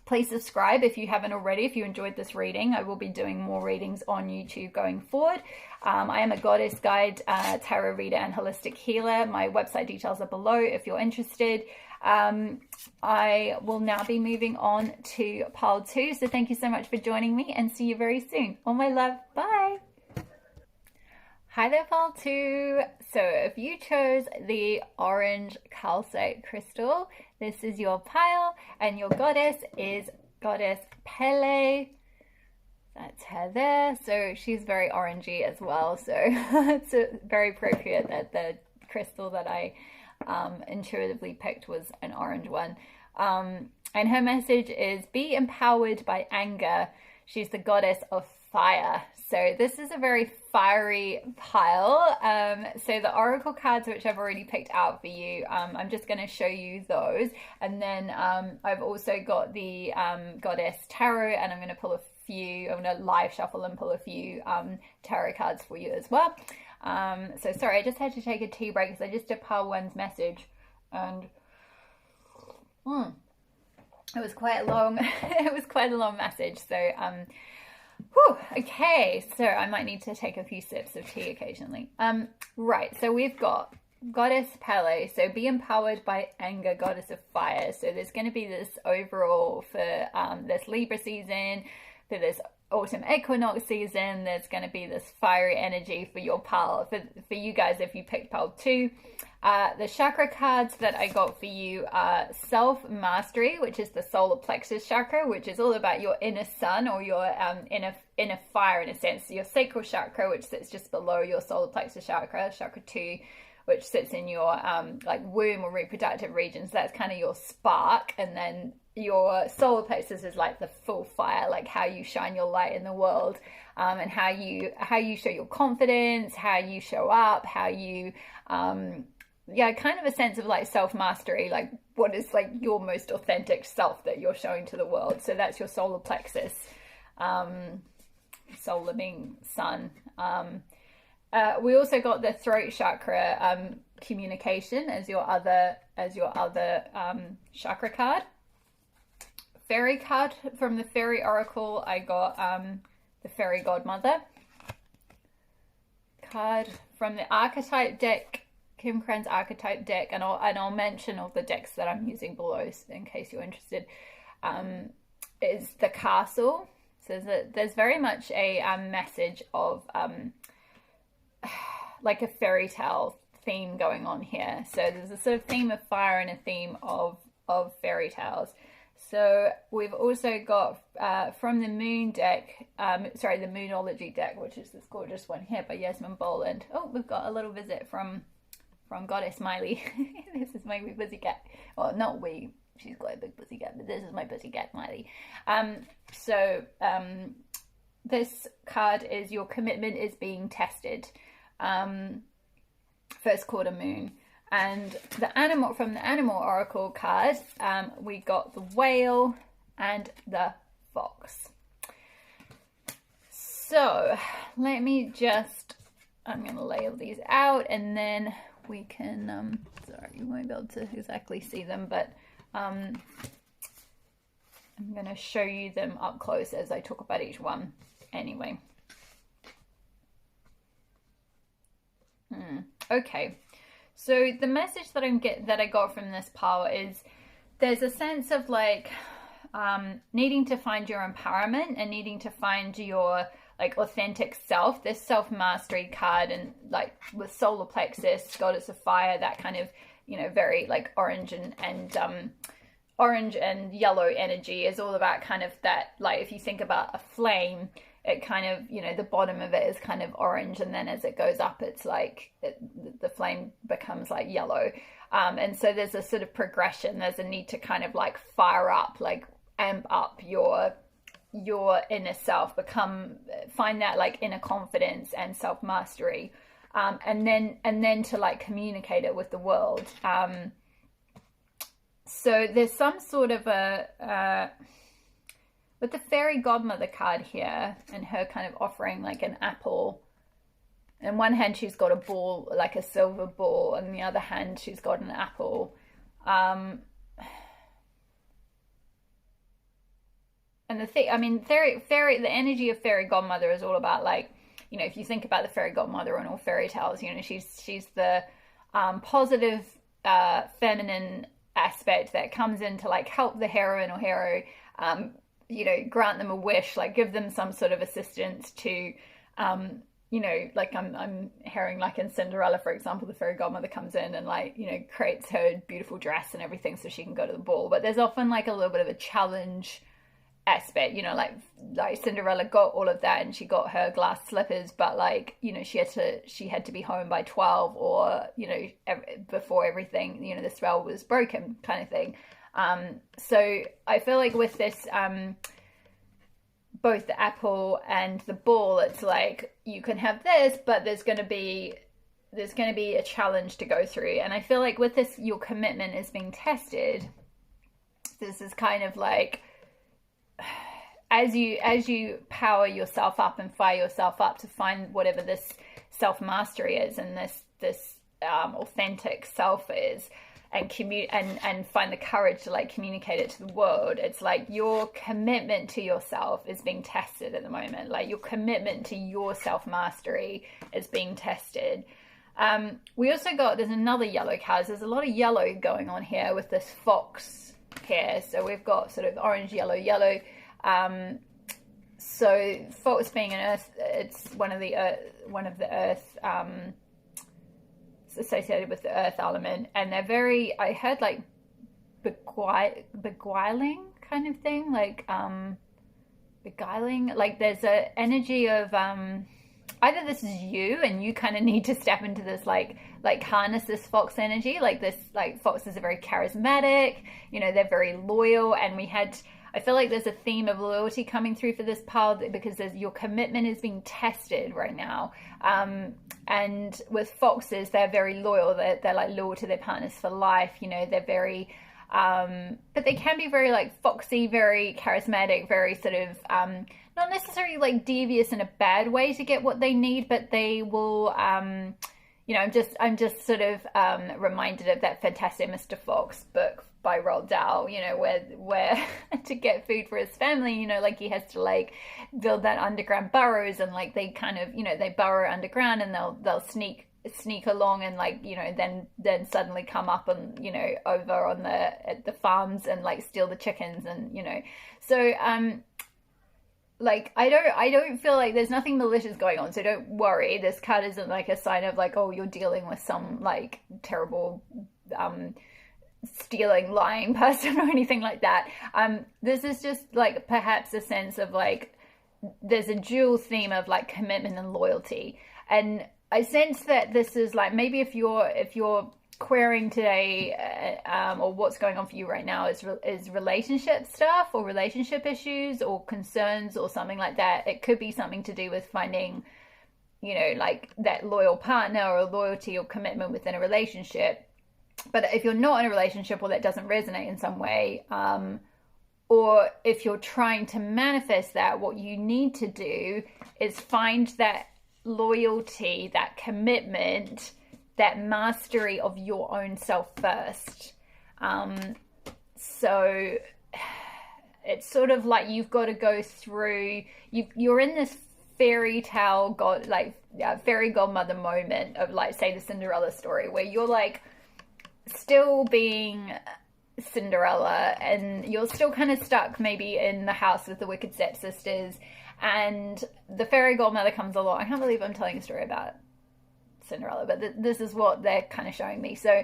Please subscribe if you haven't already, if you enjoyed this reading. I will be doing more readings on YouTube going forward. I am a goddess guide, tarot reader and holistic healer. My website details are below if you're interested. I will now be moving on to pile 2. So thank you so much for joining me, and see you very soon. All my love. Bye. Hi there, pal 2. So if you chose the orange calcite crystal, this is your pile, and your goddess is Goddess Pele. That's her there. So she's very orangey as well. So it's very appropriate that the crystal that I intuitively picked was an orange one. And her message is, be empowered by anger. She's the goddess of fire. So this is a very fiery pile. So the oracle cards, which I've already picked out for you, I'm just going to show you those. And then I've also got the goddess tarot, and I'm going to pull a few, I'm going to live shuffle and pull a few tarot cards for you as well. So sorry, I just had to take a tea break because I just did pile 1's message, and it was quite a long it was quite a long message. So okay, so I might need to take a few sips of tea occasionally. Right, so we've got Goddess Pele, so be empowered by anger, goddess of fire. So there's going to be this overall for this Libra season, for this autumn equinox season. There's going to be this fiery energy for your pal, for you guys if you picked pal 2. The chakra cards that I got for you are self-mastery, which is the solar plexus chakra, which is all about your inner sun, or your inner fire in a sense. Your sacral chakra, which sits just below your solar plexus chakra, chakra 2, which sits in your like womb or reproductive regions. That's kind of your spark. And then your solar plexus is like the full fire, like how you shine your light in the world, and how you show your confidence, how you show up, how you yeah, kind of a sense of like self-mastery, like what is like your most authentic self that you're showing to the world. So that's your solar plexus, solar being sun. We also got the throat chakra, communication, as your other chakra card. Fairy card from the Fairy Oracle, I got the Fairy Godmother card from the Archetype deck, Kim Krans Archetype deck, and I'll mention all the decks that I'm using below in case you're interested. Is the Castle. So there's very much a message of like a fairy tale theme going on here. So there's a sort of theme of fire and a theme of fairy tales. So we've also got from the Moon deck, sorry, the Moonology deck, which is this gorgeous one here by Yasmin Boland. Oh, we've got a little visit from Goddess Miley. This is my wee pussycat. Well, not wee, she's got a big pussycat, but this is my pussycat Miley. This card is your commitment is being tested. First quarter moon. And the animal from the Animal Oracle card, we got the whale and the fox. So let me just, I'm going to lay all these out, and then we can, sorry, you won't be able to exactly see them, but I'm going to show you them up close as I talk about each one anyway. Okay. So the message that I got from this pile is there's a sense of like needing to find your empowerment and needing to find your like authentic self. This self-mastery card, and like with solar plexus, goddess of fire, that kind of, you know, very like orange and yellow energy is all about kind of that, like if you think about a flame, it kind of, you know, the bottom of it is kind of orange, and then as it goes up, it's like the flame becomes like yellow. And so there's a sort of progression. There's a need to kind of like fire up, like amp up your inner self, find that like inner confidence and self-mastery, and then to like communicate it with the world. So there's some sort of with the Fairy Godmother card here, and her kind of offering like an apple. In one hand she's got a ball, like a silver ball, and in the other hand she's got an apple. And the thing, I mean, the energy of Fairy Godmother is all about, like, you know, if you think about the Fairy Godmother and all fairy tales, you know, she's the positive feminine aspect that comes in to like help the heroine or hero, you know, grant them a wish, like give them some sort of assistance to you know, like I'm hearing like in Cinderella, for example, the fairy godmother comes in and like, you know, creates her beautiful dress and everything so she can go to the ball. But there's often like a little bit of a challenge aspect, you know, like Cinderella got all of that and she got her glass slippers, but like, you know, she had to be home by 12 or, you know, before everything, you know, the spell was broken kind of thing. So I feel like with this, both the apple and the ball, it's like you can have this, but there's going to be a challenge to go through. And I feel like with this, your commitment is being tested. This is kind of like, as you power yourself up and fire yourself up to find whatever this self-mastery is and this authentic self is, and find the courage to like communicate it to the world. It's like your commitment to yourself is being tested at the moment. Like your commitment to your self-mastery is being tested. We also there's another yellow card. There's a lot of yellow going on here with this fox here. So we've got sort of orange, yellow. So fox being an earth, it's one of the earth, associated with the earth element, and they're very, I heard like beguiling kind of thing, like beguiling, like there's a energy of either this is you and you kind of need to step into this like harness this fox energy, like this, like foxes are very charismatic, you know, they're very loyal, and I feel like there's a theme of loyalty coming through for this pile because your commitment is being tested right now. And with foxes, they're very loyal. They're like loyal to their partners for life. You know, they're very, but they can be very like foxy, very charismatic, very sort of, not necessarily like devious in a bad way to get what they need, but they will, you know, I'm just sort of reminded of that fantastic Mr. Fox book by Waldherr, you know, where to get food for his family, you know, like he has to like build that underground burrows, and like they kind of, you know, they burrow underground and they'll sneak along and like, you know, then suddenly come up and, you know, over on at the farms and like steal the chickens, and you know, so like I don't feel like there's nothing malicious going on, so don't worry. This card isn't like a sign of like, oh, you're dealing with some like terrible stealing, lying person or anything like that. This is just like perhaps a sense of like there's a dual theme of like commitment and loyalty, and I sense that this is like, maybe if you're querying today, or what's going on for you right now is relationship stuff or relationship issues or concerns or something like that. It could be something to do with finding, you know, like that loyal partner or loyalty or commitment within a relationship. But if you're not in a relationship or that doesn't resonate in some way, or if you're trying to manifest that, what you need to do is find that loyalty, that commitment, that mastery of your own self first. So it's sort of like you've got to go through, you're in this fairy tale fairy godmother moment of like, say, the Cinderella story, where you're like still being Cinderella and you're still kind of stuck maybe in the house with the wicked stepsisters, and the fairy godmother comes along. I can't believe I'm telling a story about Cinderella, but this is what they're kind of showing me. So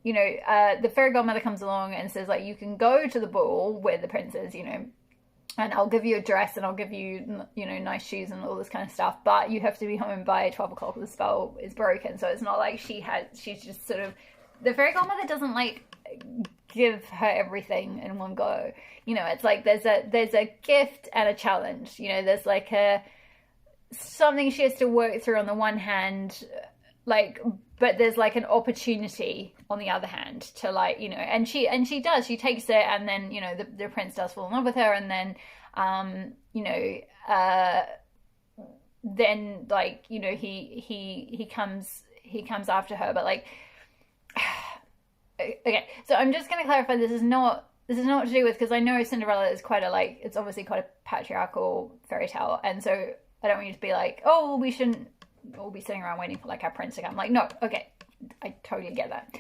you know, the fairy godmother comes along and says like, you can go to the ball where the prince is, you know, and I'll give you a dress and I'll give you, you know, nice shoes and all this kind of stuff, but you have to be home by 12 o'clock or the spell is broken. So it's not like she's just sort of, the fairy godmother doesn't like give her everything in one go. You know, it's like there's a gift and a challenge. You know, there's like something she has to work through on the one hand, like, but there's like an opportunity on the other hand to like, you know, and she takes it, and then, you know, the prince does fall in love with her, and then you know, then like, you know, he comes after her, but like okay, so I'm just going to clarify, this is not to do with, because I know Cinderella is quite a, like, it's obviously quite a patriarchal fairy tale, and so I don't want you to be like, oh, we shouldn't all be sitting around waiting for like our prince to come. Like, no, okay, I totally get that.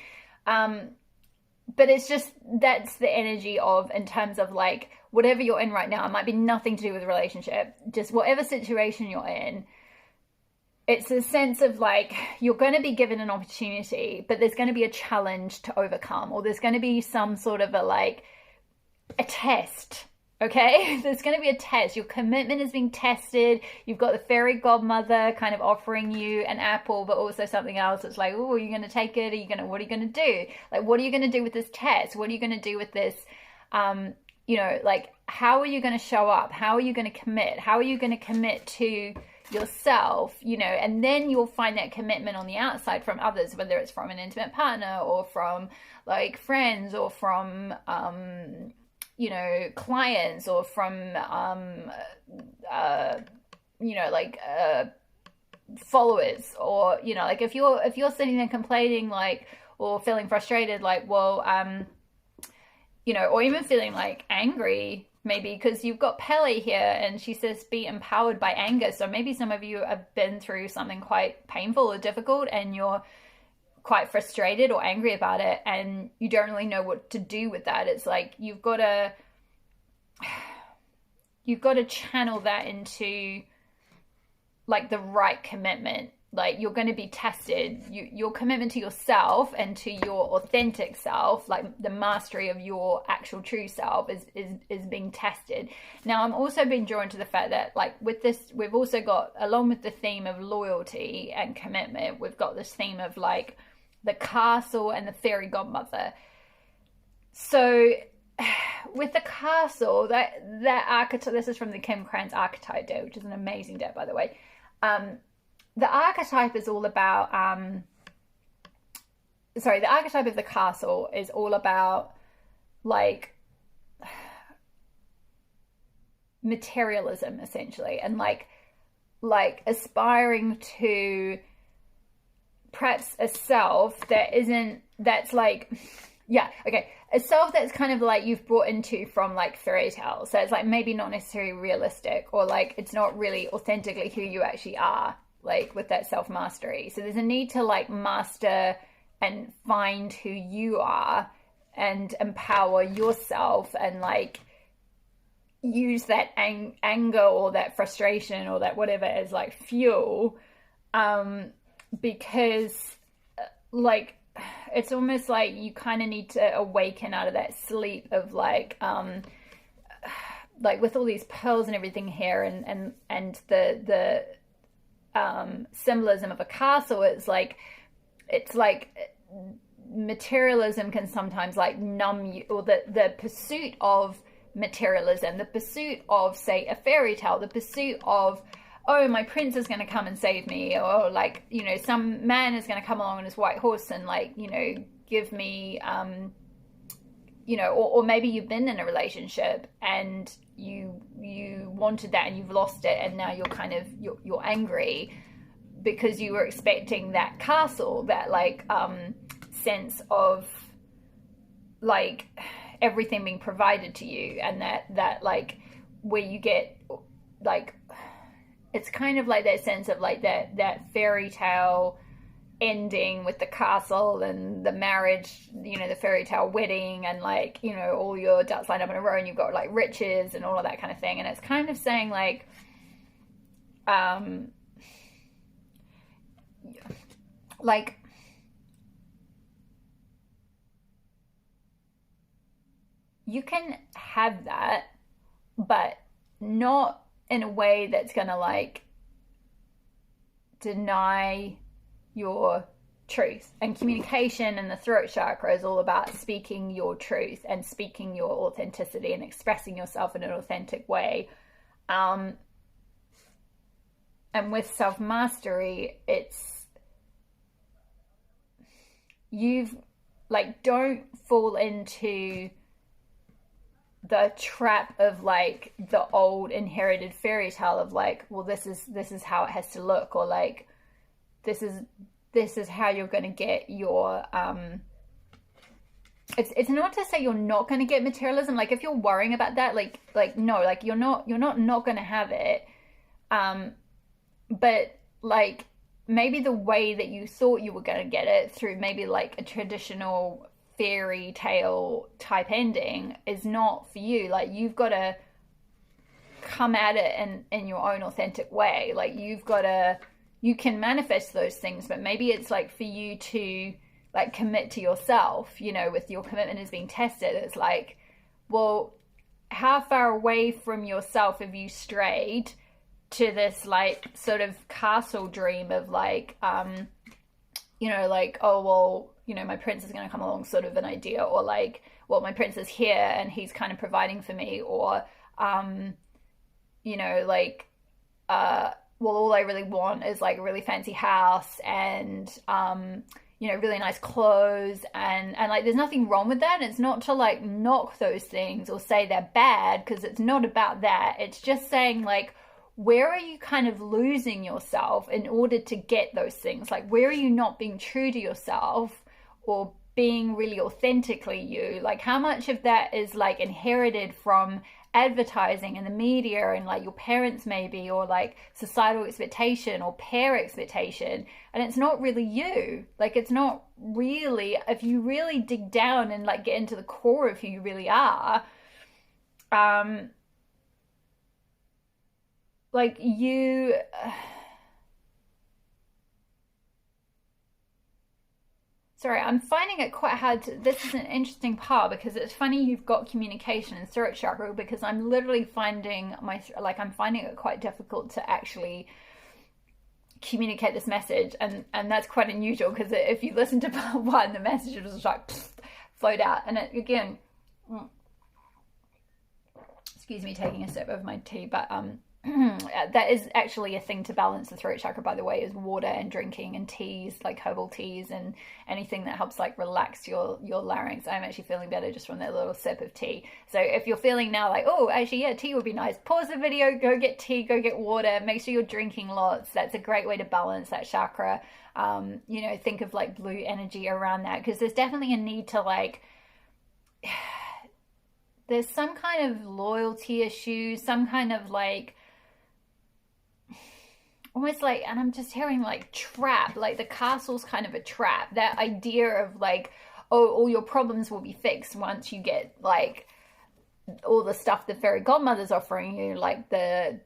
But it's just, that's the energy of, in terms of like, whatever you're in right now, it might be nothing to do with a relationship, just whatever situation you're in, it's a sense of like, you're going to be given an opportunity, but there's going to be a challenge to overcome, or there's going to be some sort of a test. Okay, there's going to be a test. Your commitment is being tested. You've got the fairy godmother kind of offering you an apple, but also something else. It's like, oh, are you going to take it? What are you going to do? Like, what are you going to do with this test? What are you going to do with this? You know, like, how are you going to show up? How are you going to commit? How are you going to commit to yourself? You know, and then you'll find that commitment on the outside from others, whether it's from an intimate partner or from like friends or from, you know, clients or from, you know, like, followers, or, you know, like if you're sitting there complaining, like, or feeling frustrated, like, well, you know, or even feeling like angry, maybe because you've got Pele here and she says be empowered by anger. So maybe some of you have been through something quite painful or difficult and you're quite frustrated or angry about it and you don't really know what to do with that. It's like you've got to channel that into like the right commitment. Like, you're going to be tested. Your commitment to yourself and to your authentic self, like the mastery of your actual true self, is being tested. Now, I'm also being drawn to the fact that, like, with this, we've also got, along with the theme of loyalty and commitment, we've got this theme of like the castle and the fairy godmother. So with the castle, that archetype, this is from the Krans archetype deck, which is an amazing deck, by the way. The archetype is all about, the archetype of the castle is all about like materialism, essentially, and like aspiring to perhaps a self that's like, yeah, okay, a self that's kind of like you've brought into from like fairy tales. So it's like maybe not necessarily realistic, or like it's not really authentically who you actually are, like with that self-mastery. So there's a need to like master and find who you are and empower yourself and like use that anger or that frustration or that whatever as like fuel, because like it's almost like you kind of need to awaken out of that sleep of like with all these pearls and everything here and the symbolism of a castle. It's like materialism can sometimes like numb you, or the pursuit of materialism, the pursuit of, say, a fairy tale, the pursuit of, oh, my prince is going to come and save me, or like, you know, some man is going to come along on his white horse and like, you know, give me, you know, or maybe you've been in a relationship and you wanted that and you've lost it, and now you're kind of you're angry because you were expecting that castle, that like sense of like everything being provided to you, and that like where you get like, it's kind of like that sense of like that fairy tale ending with the castle and the marriage, you know, the fairy tale wedding, and like, you know, all your ducks lined up in a row and you've got like riches and all of that kind of thing. And it's kind of saying like, you can have that, but not in a way that's gonna like deny your truth. And communication and the throat chakra is all about speaking your truth and speaking your authenticity and expressing yourself in an authentic way. And with self-mastery, it's you've like, don't fall into the trap of like the old inherited fairy tale of like, well, this is how it has to look, or like this is how you're going to get your it's not to say you're not going to get materialism. Like, if you're worrying about that, like no, like you're not going to have it, but like maybe the way that you thought you were going to get it, through maybe like a traditional fairy tale type ending, is not for you. Like, you've got to come at it in your own authentic way. Like, you've got to you can manifest those things, but maybe it's like for you to like commit to yourself, you know, with your commitment is being tested. It's like, well, how far away from yourself have you strayed to this like sort of castle dream of like, you know, like, oh, well, you know, my prince is going to come along, sort of an idea, or like, well, my prince is here and he's kind of providing for me, or, you know, like, well, all I really want is like a really fancy house and, you know, really nice clothes, and like, there's nothing wrong with that. It's not to like knock those things or say they're bad, because it's not about that. It's just saying like, where are you kind of losing yourself in order to get those things? Like, where are you not being true to yourself or being really authentically you? Like, how much of that is like inherited from advertising and the media and like your parents maybe, or like societal expectation or peer expectation, and it's not really you. Like, it's not really, if you really dig down and like get into the core of who you really are, like you sorry, I'm finding it quite hard to, this is an interesting part, because it's funny you've got communication and throat chakra, because I'm literally finding I'm finding it quite difficult to actually communicate this message, and that's quite unusual, because if you listen to part one, the message was just like flowed out, and it, again, excuse me taking a sip of my tea, but that is actually a thing to balance the throat chakra, by the way, is water and drinking and teas, like herbal teas and anything that helps like relax your larynx. I'm actually feeling better just from that little sip of tea. So if you're feeling now like, oh, actually, yeah, tea would be nice, pause the video, go get tea, go get water, make sure you're drinking lots. That's a great way to balance that chakra. You know, think of like blue energy around that, because there's definitely a need to like, there's some kind of loyalty issue, some kind of like, almost like, and I'm just hearing like trap, like the castle's kind of a trap. That idea of like, oh, all your problems will be fixed once you get like all the stuff the fairy godmother's offering you, like the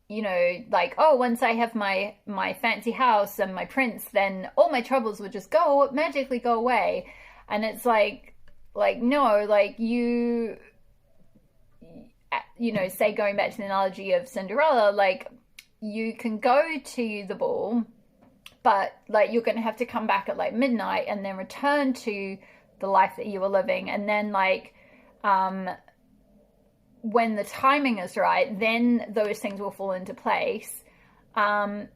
you know, like, oh, once I have my fancy house and my prince, then all my troubles would just magically go away. And it's like no, like you know, say, going back to the analogy of Cinderella, like, you can go to the ball, but like you're going to have to come back at like midnight and then return to the life that you were living, and then like when the timing is right, then those things will fall into place. But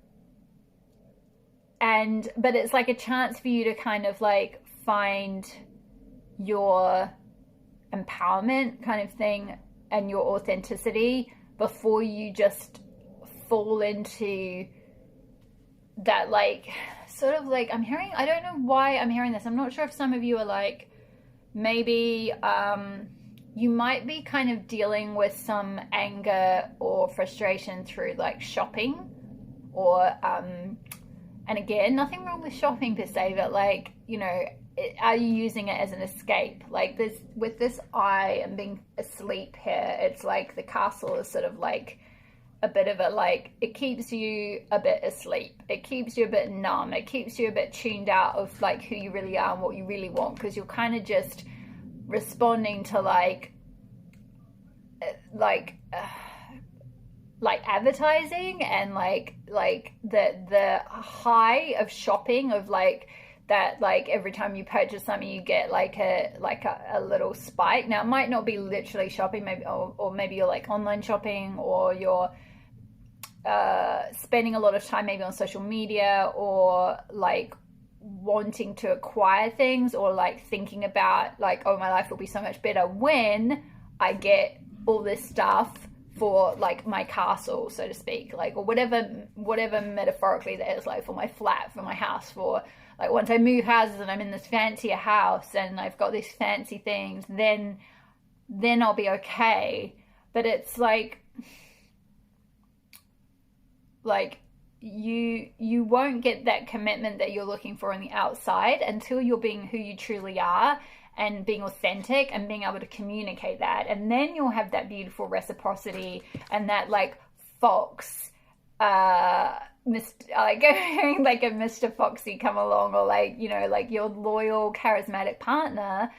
it's like a chance for you to kind of like find your empowerment kind of thing and your authenticity before you just fall into that, like, sort of like, I'm hearing, I don't know why I'm hearing this. I'm not sure if some of you are like, maybe you might be kind of dealing with some anger or frustration through like shopping, or and again, nothing wrong with shopping per se, but like, you know, are you using it as an escape? Like this, with this eye and being asleep here, it's like the castle is sort of like a bit of a, like, it keeps you a bit asleep, it keeps you a bit numb, it keeps you a bit tuned out of like who you really are and what you really want, because you're kind of just responding to like advertising and like the high of shopping, of like that, like every time you purchase something you get like a little spike. Now it might not be literally shopping, maybe, or maybe you're like online shopping, or you're spending a lot of time maybe on social media, or like wanting to acquire things, or like thinking about like, oh, my life will be so much better when I get all this stuff for like my castle, so to speak, like, or whatever metaphorically that is, like for my flat, for my house, for like once I move houses and I'm in this fancier house and I've got these fancy things, then I'll be okay. But it's like you won't get that commitment that you're looking for on the outside until you're being who you truly are and being authentic and being able to communicate that. And then you'll have that beautiful reciprocity and that like fox like hearing like a Mr. Foxy come along, or like, you know, like your loyal charismatic partner,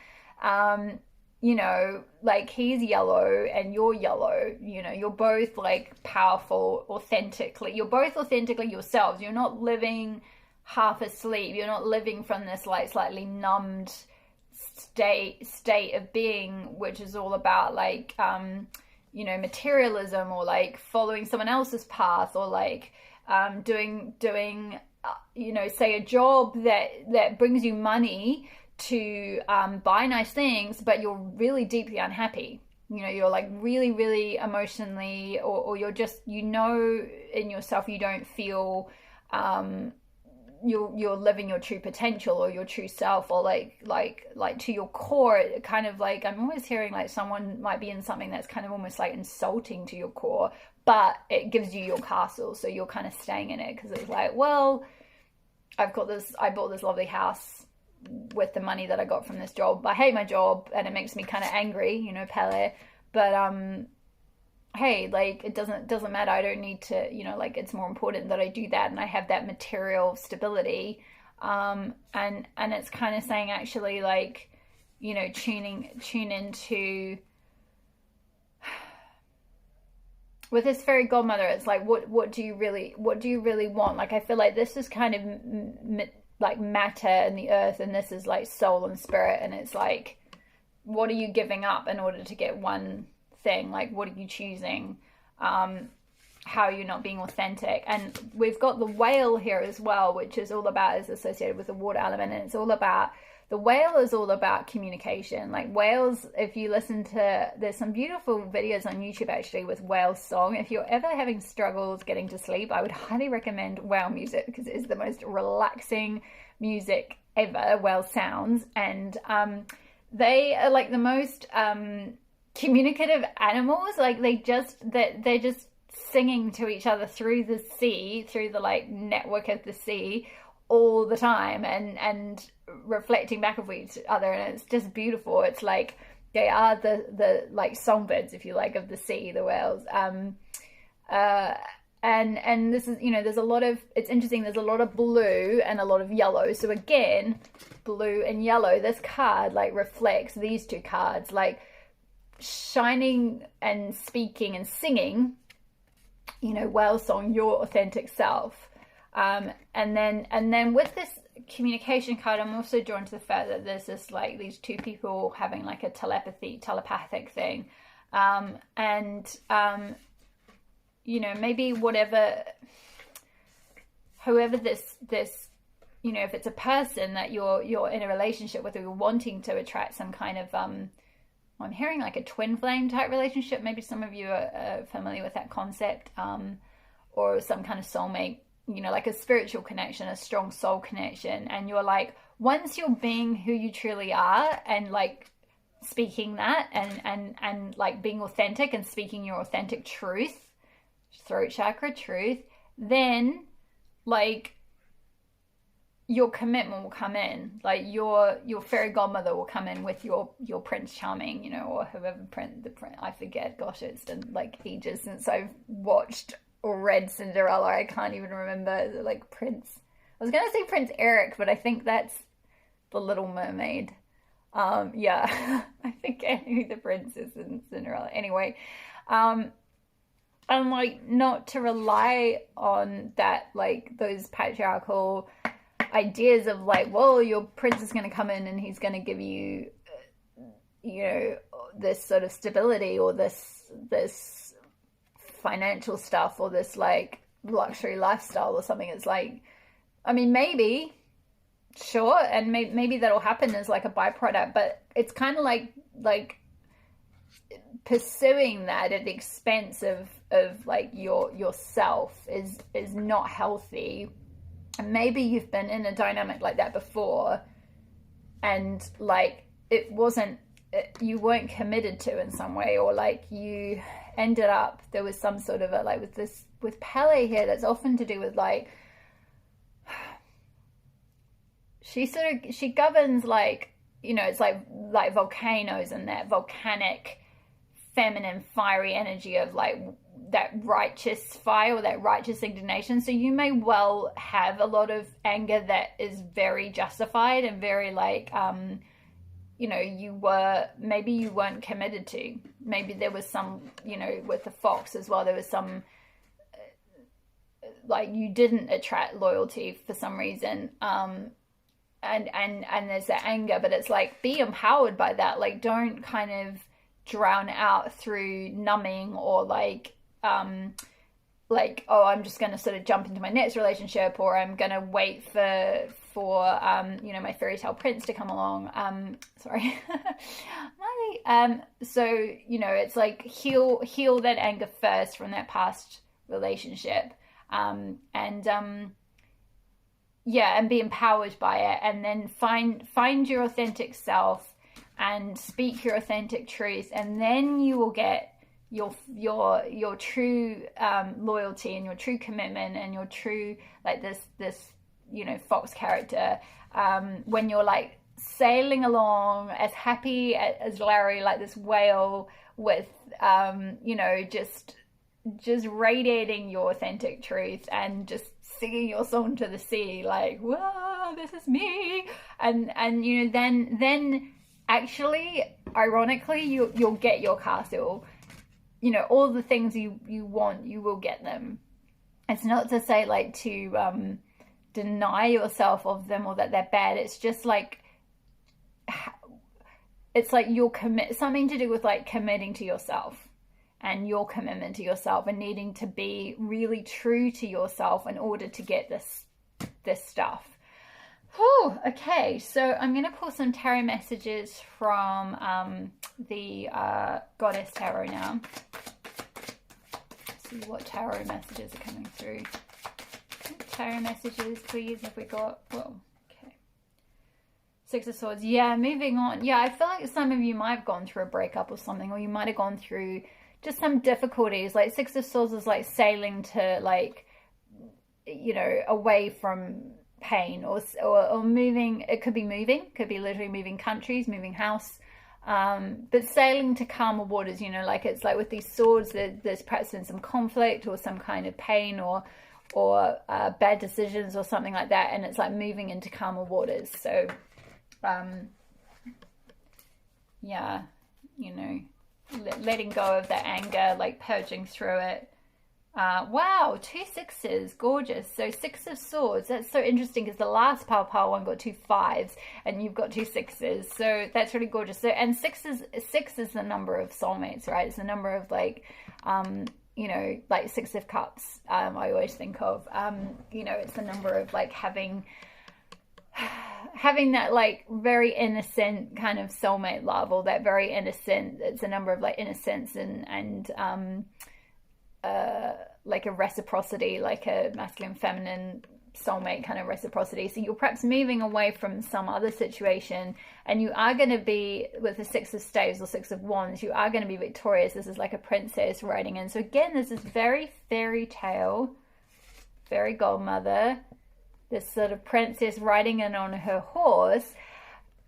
you know, like he's yellow and you're yellow, you know, you're both like powerful, authentically, you're both authentically yourselves. You're not living half asleep, you're not living from this like slightly numbed state of being, which is all about like you know, materialism, or like following someone else's path, or like doing you know, say a job that brings you money to buy nice things, but you're really deeply unhappy. You know, you're like really emotionally, or you're just, you know, in yourself you don't feel you're living your true potential or your true self, or like to your core. It kind of like, I'm always hearing like someone might be in something that's kind of almost like insulting to your core, but it gives you your castle, so you're kind of staying in it because it's like, well, I bought this lovely house with the money that I got from this job. I hate my job and it makes me kind of angry, you know, Pele, but hey, like it doesn't matter. I don't need to, you know, like it's more important that I do that and I have that material stability. And it's kind of saying, actually, like, you know, tune into, with this fairy godmother, it's like, what do you really want? Like, I feel like this is kind of like matter and the earth, and this is like soul and spirit, and it's like, what are you giving up in order to get one thing? Like, what are you choosing? How are you not being authentic? And we've got the whale here as well, which is all about, is associated with the water element, and it's all about, the whale is all about communication. Like whales, if you listen to, there's some beautiful videos on YouTube actually with whale song. If you're ever having struggles getting to sleep, I would highly recommend whale music, because it is the most relaxing music ever, whale sounds. And they are like the most communicative animals. Like they're just singing to each other through the sea, through the like network of the sea all the time, and reflecting back of each other, and it's just beautiful. It's like they are the like songbirds, if you like, of the sea, the whales. And this is, you know, there's a lot of, it's interesting, there's a lot of blue and a lot of yellow. So again, blue and yellow, this card like reflects these two cards, like shining and speaking and singing, you know, whale song, your authentic self. And then with this communication card, I'm also drawn to the fact that there's this like these two people having like a telepathic thing. You know, maybe whoever this, you know, if it's a person that you're in a relationship with, or you're wanting to attract some kind of, I'm hearing like a twin flame type relationship. Maybe some of you are familiar with that concept, or some kind of soulmate, you know, like a spiritual connection, a strong soul connection. And you're like, once you're being who you truly are, and like speaking that, and like being authentic and speaking your authentic truth, throat chakra truth, then like your commitment will come in. Like your fairy godmother will come in with your Prince Charming, you know, or whoever the prince, I forget. Gosh, it's been like ages since I've watched or read Cinderella. I can't even remember. Is it like Prince? I was gonna say Prince Eric, but I think that's the Little Mermaid. Yeah, I forget who the prince is in Cinderella. Anyway, and like not to rely on that, like those patriarchal ideas of like, well, your prince is going to come in and he's going to give you, you know, this sort of stability, or this financial stuff, or this like luxury lifestyle or something. It's like, I mean, maybe, sure, and maybe that'll happen as like a byproduct, but it's kind of like pursuing that at the expense of like yourself is not healthy. And maybe you've been in a dynamic like that before, and like you weren't committed to in some way, or like you ended up, there was some sort of a, like with Pele here, that's often to do with like, she governs like, you know, it's like volcanoes, and that volcanic feminine fiery energy of like righteous fire or that righteous indignation. So you may well have a lot of anger that is very justified and very like, you know, maybe you weren't committed to. Maybe there was some, you know, with the fox as well, there was some, like you didn't attract loyalty for some reason. And there's that anger, but it's like, be empowered by that. Like, don't kind of drown out through numbing or like, oh, I'm just going to sort of jump into my next relationship, or I'm going to wait for you know, my fairy tale prince to come along. Sorry. So, you know, it's like heal that anger first from that past relationship. Yeah, and be empowered by it, and then find your authentic self and speak your authentic truth, and then you will get your true loyalty and your true commitment and your true, like this you know, fox character, when you're like sailing along as happy as Larry, like this whale with you know, just radiating your authentic truth and just singing your song to the sea, like, whoa, this is me. And you know, then actually, ironically, you'll get your castle. You know, all the things you want, you will get them. It's not to say like to deny yourself of them or that they're bad. It's just like, it's like you'll commit, something to do with like committing to yourself and your commitment to yourself and needing to be really true to yourself in order to get this stuff. Whew, okay, so I'm going to pull some tarot messages from the Goddess Tarot now. See what tarot messages are coming through. Tarot messages, please. Have we got... Whoa, okay. Six of Swords. Yeah, moving on. Yeah, I feel like some of you might have gone through a breakup or something, or you might have gone through just some difficulties. Like Six of Swords is like sailing to, like, you know, away from pain, or moving. It could be moving, could be literally moving countries, moving house, but sailing to calmer waters. You know, like it's like with these swords, there's perhaps been some conflict or some kind of pain or bad decisions or something like that, and it's like moving into calmer waters. So yeah, you know, letting go of that anger, like purging through it. Wow, 2 sixes, gorgeous. So 6 of Swords, that's so interesting because the last pile one got 2 5s and you've got 2 6s, so that's really gorgeous. So, and 6 is the number of soulmates, right? It's the number of like you know, like 6 of Cups. I always think of you know, it's the number of like having that like very innocent kind of soulmate love, or that very innocent, it's a number of like innocence and like a reciprocity, like a masculine feminine soulmate kind of reciprocity. So you're perhaps moving away from some other situation, and you are going to be, with the 6 of Staves or 6 of Wands, you are going to be victorious. This is like a princess riding in. So again, this is very fairy tale, fairy godmother, this sort of princess riding in on her horse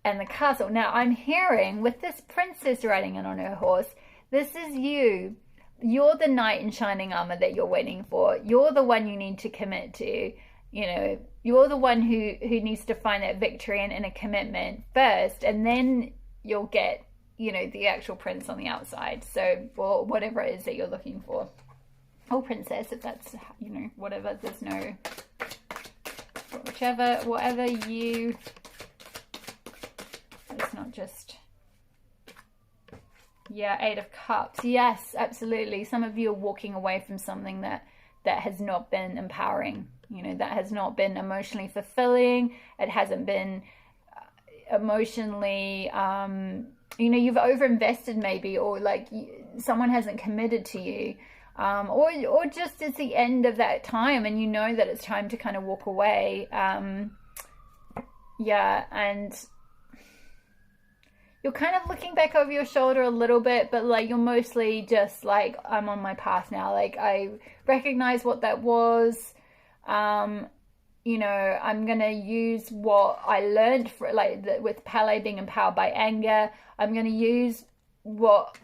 and the castle. Now I'm hearing with this princess riding in on her horse, this is you. You're the knight in shining armor that you're waiting for. You're the one you need to commit to. You know, you're the one who needs to find that victory and a commitment first, and then you'll get, you know, the actual prince on the outside. So, or whatever it is that you're looking for. Or princess, if that's, you know, whatever. There's no, whatever you, it's not just... Yeah, 8 of Cups. Yes, absolutely. Some of you are walking away from something that has not been empowering. You know, that has not been emotionally fulfilling. It hasn't been emotionally, you know, you've overinvested maybe, or like someone hasn't committed to you, or just it's the end of that time and you know that it's time to kind of walk away. Yeah, and you're kind of looking back over your shoulder a little bit, but like you're mostly just like, I'm on my path now. Like I recognize what that was. You know, I'm going to use what I learned for, like with Palais being empowered by anger. I'm going to use what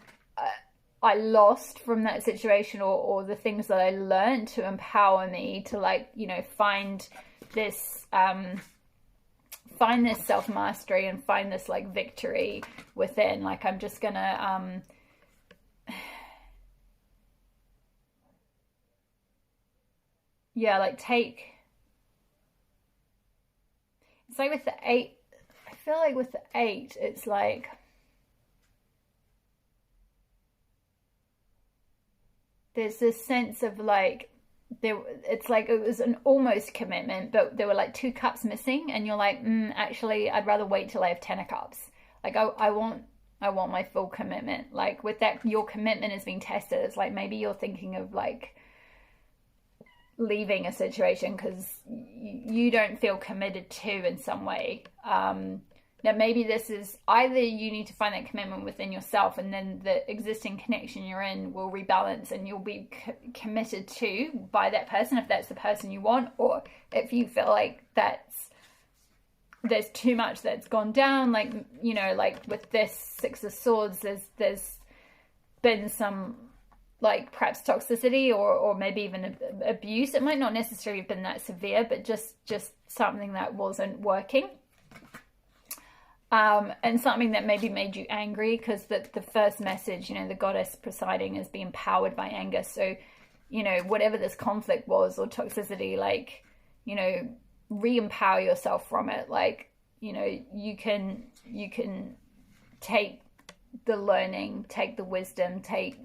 I lost from that situation, or the things that I learned to empower me to, like, you know, find this self-mastery and find this like victory within. Like, I'm just gonna yeah, like take, it's like with the 8, I feel like with the 8 it's like there's this sense of like it's like it was an almost commitment, but there were like 2 cups missing, and you're like, actually I'd rather wait till I have 10 of cups. Like I want my full commitment. Like with that, your commitment is being tested. It's like maybe you're thinking of like leaving a situation because you don't feel committed to in some way. Now maybe this is either you need to find that commitment within yourself, and then the existing connection you're in will rebalance and you'll be committed to by that person if that's the person you want, or if you feel like there's too much that's gone down, like, you know, like with this 6 of Swords, there's been some like perhaps toxicity or maybe even abuse. It might not necessarily have been that severe, but just something that wasn't working. And something that maybe made you angry, because the first message, you know, the goddess presiding is being powered by anger. So, you know, whatever this conflict was or toxicity, like, you know, re-empower yourself from it. Like, you know, you can take the learning, take the wisdom, take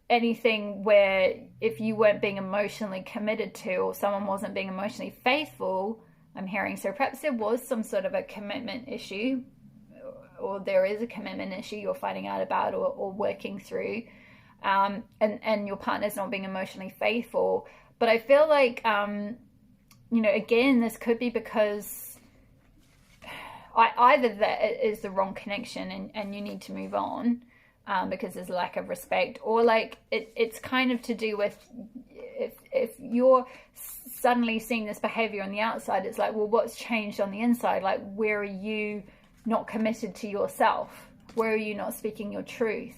anything where if you weren't being emotionally committed to, or someone wasn't being emotionally faithful, I'm hearing. So perhaps there was some sort of a commitment issue, or there is a commitment issue you're finding out about or working through, and your partner's not being emotionally faithful. But I feel like, you know, again, this could be because either that is the wrong connection and you need to move on because there's a lack of respect, or like it's kind of to do with if you're suddenly seeing this behavior on the outside, it's like, well, what's changed on the inside? Like, where are you not committed to yourself? Where are you not speaking your truth?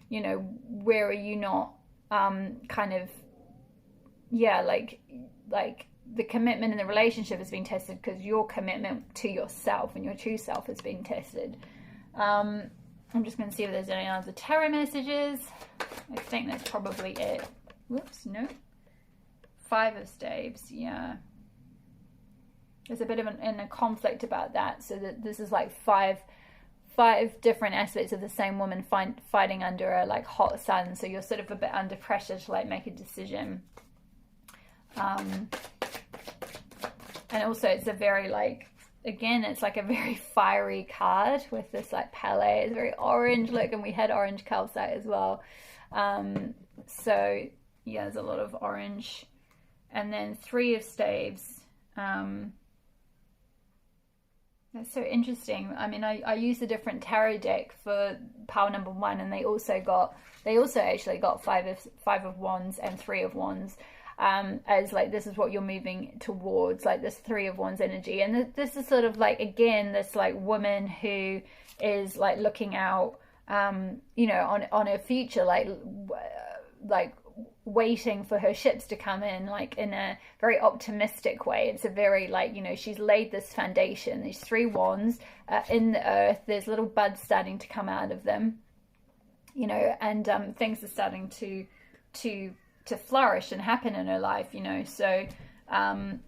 You know, where are you not kind of, yeah, like the commitment in the relationship is being tested because your commitment to yourself and your true self is being tested. I'm just going to see if there's any other tarot messages. I think that's probably it. Whoops, no. 5 of Staves, yeah. There's a bit of a conflict about that. So that this is like five different aspects of the same woman fighting under a like hot sun. So you're sort of a bit under pressure to like make a decision. And also it's a very like, again, it's like a very fiery card with this like palette. It's very orange look, and we had orange calcite as well. So yeah, there's a lot of orange. And then 3 of Staves. That's so interesting. I mean, I use a different tarot deck for pile number 1, and they also actually got 5 of Wands and 3 of Wands. As like, this is what you're moving towards, like this 3 of Wands energy. And this is sort of like, again, this like woman who is like looking out, you know, on her future, like waiting for her ships to come in, like in a very optimistic way. It's a very like, you know, she's laid this foundation, these 3 wands in the earth. There's little buds starting to come out of them, you know, and things are starting to flourish and happen in her life, you know. So I'll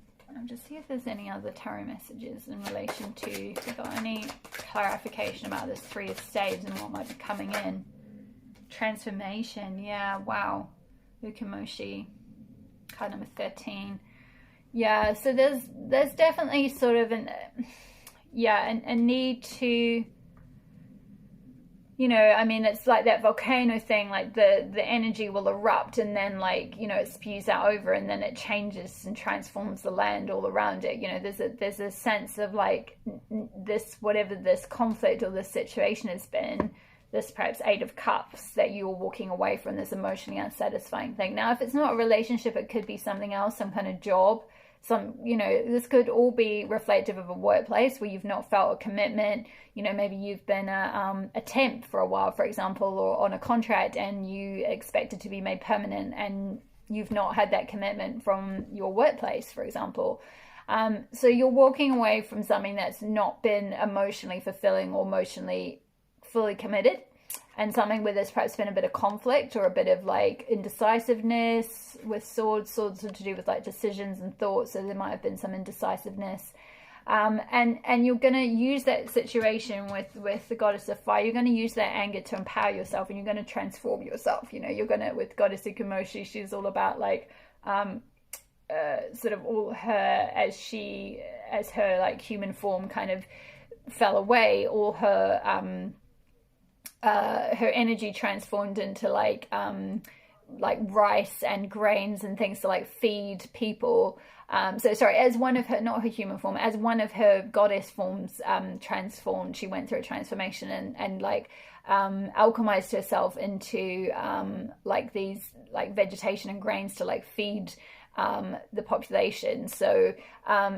just see if there's any other tarot messages in relation to, if we got any clarification about this 3 of Staves and what might be coming in. Transformation, yeah, wow. Ukamoshi, card number 13. Yeah, so there's definitely sort of a need to, you know, I mean, it's like that volcano thing, like the energy will erupt and then, like, you know, it spews out over and then it changes and transforms the land all around it. You know, there's a sense of like this, whatever this conflict or this situation has been, this perhaps 8 of Cups that you're walking away from, this emotionally unsatisfying thing. Now, if it's not a relationship, it could be something else, some kind of job some, you know, this could all be reflective of a workplace where you've not felt a commitment. You know, maybe you've been a temp for a while, for example, or on a contract, and you expect it to be made permanent, and you've not had that commitment from your workplace, for example. So you're walking away from something that's not been emotionally fulfilling or emotionally fully committed, and something where there's perhaps been a bit of conflict or a bit of like indecisiveness with swords are to do with like decisions and thoughts. So there might have been some indecisiveness. And you're going to use that situation with the goddess of fire. You're going to use that anger to empower yourself, and you're going to transform yourself. You know, you're going to, with goddess Ikumoshi, she's all about like, sort of all her, as her like human form kind of fell away, all her energy transformed into like rice and grains and things to like feed people. So sorry, as one of her, not her human form, as one of her goddess forms transformed, she went through a transformation and like alchemized herself into like these like vegetation and grains to like feed the population. So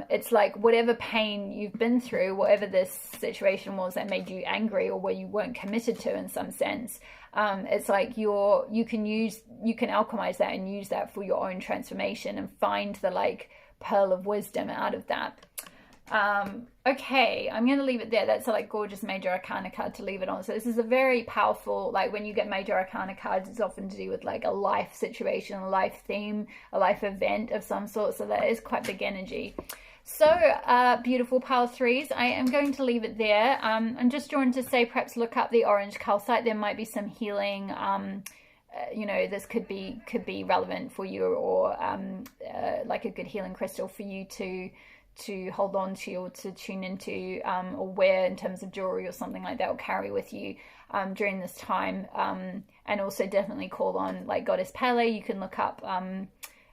it's like whatever pain you've been through, whatever this situation was that made you angry or where you weren't committed to in some sense, it's like you can alchemize that and use that for your own transformation and find the like pearl of wisdom out of that. Okay, I'm going to leave it there. That's a like gorgeous major arcana card to leave it on. So this is a very powerful, like when you get major arcana cards, it's often to do with like a life situation, a life theme, a life event of some sort. So that is quite big energy. So beautiful pile threes. I am going to leave it there. I'm just drawn to say perhaps look up the orange calcite. There might be some healing. You know, this could be relevant for you, or like a good healing crystal for you to hold on to or to tune into, or wear in terms of jewelry or something like that, or carry with you during this time. And also definitely call on like Goddess Pele. You can look up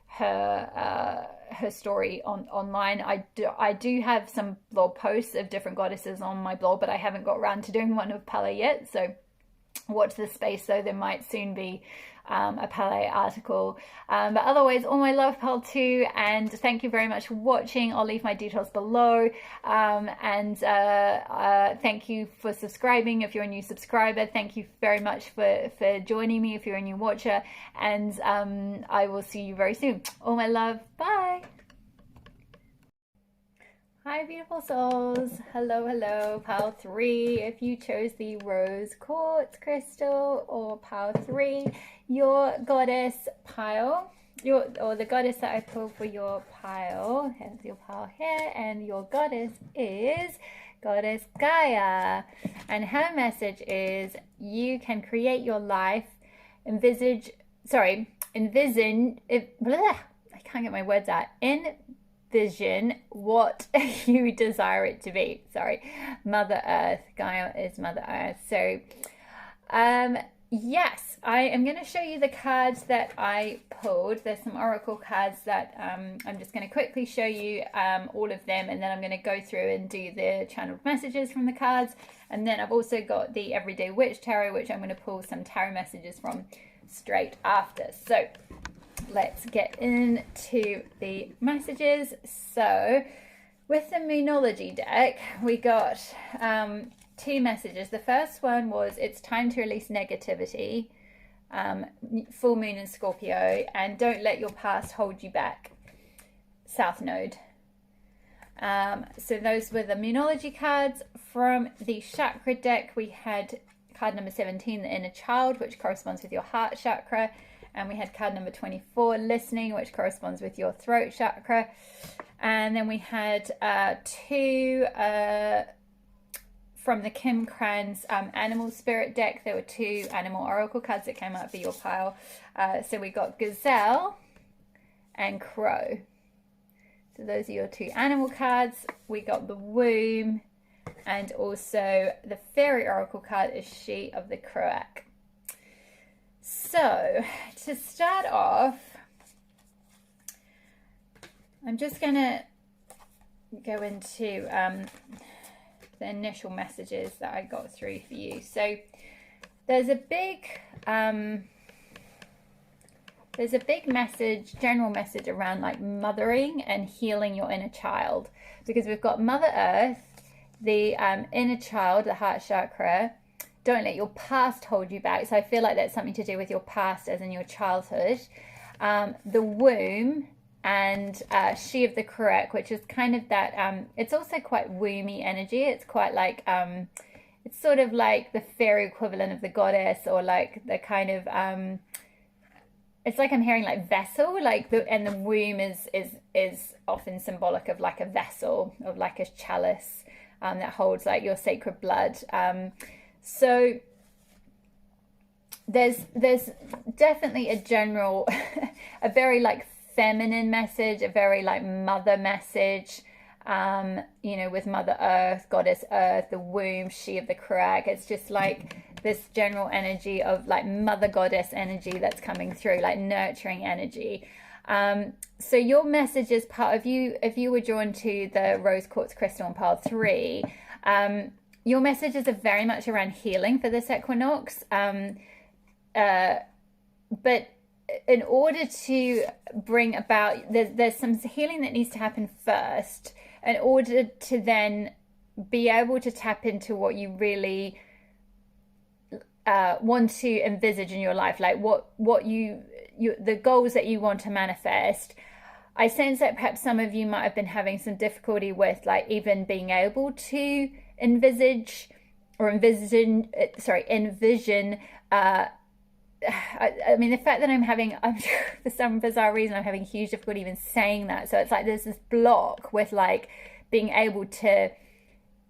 her story online. I do have some blog posts of different goddesses on my blog, but I haven't got around to doing one of Pele yet, so watch this space. Though there might soon be a Pele article, but otherwise all my love, Pal 2, and thank you very much for watching. I'll leave my details below, and thank you for subscribing if you're a new subscriber. Thank you very much for joining me if you're a new watcher, and I will see you very soon. All my love, bye. Hi beautiful souls, hello, pile 3. If you chose the rose quartz crystal or pile 3, your goddess pile, or the goddess that I pulled for your pile, here's your pile here, and your goddess is Goddess Gaia, and her message is you can create your life, envision it, bleh, I can't get my words out, envision what you desire it to be. Sorry, Mother Earth. Gaia is Mother Earth. So yes, I am going to show you the cards that I pulled. There's some oracle cards that I'm just going to quickly show you all of them, and then I'm going to go through and do the channeled messages from the cards. And then I've also got the Everyday Witch Tarot, which I'm going to pull some tarot messages from straight after. So let's get into the messages. So with the Moonology deck, we got 2 messages. The first one was it's time to release negativity, full moon in Scorpio, and don't let your past hold you back, South Node. So those were the Moonology cards. From the Chakra deck, we had card number 17, the Inner Child, which corresponds with your heart chakra. And we had card number 24, Listening, which corresponds with your throat chakra. And then we had 2 from the Kim Krans Animal Spirit deck. There were 2 animal oracle cards that came out for your pile. So we got Gazelle and Crow. So those are your 2 animal cards. We got the Womb, and also the Faery oracle card is She of the Croak. So to start off, I'm just going to go into the initial messages that I got through for you. So there's a big there's a big message, general message around like mothering and healing your inner child, because we've got Mother Earth, the inner child, the heart chakra. Don't let your past hold you back. So I feel like that's something to do with your past, as in your childhood. The womb, and she of the correct, which is kind of that, it's also quite womby energy. It's quite like, it's sort of like the fairy equivalent of the goddess, or like the kind of, it's like I'm hearing like vessel, like and the womb is often symbolic of like a vessel, of like a chalice that holds like your sacred blood. So there's definitely a general, a very like feminine message, a very like mother message, you know, with Mother Earth, Goddess Earth, the womb, she of the correct. It's just like this general energy of like mother goddess energy that's coming through, like nurturing energy. So your message is part of you. If you were drawn to the rose quartz crystal in pile 3, your messages are very much around healing for this equinox. But in order to bring about, there's some healing that needs to happen first in order to then be able to tap into what you really want to envisage in your life, like what you the goals that you want to manifest. I sense that perhaps some of you might have been having some difficulty with like even being able to envision I mean, the fact that I'm for some bizarre reason, I'm having huge difficulty even saying that. So it's like there's this block with like being able to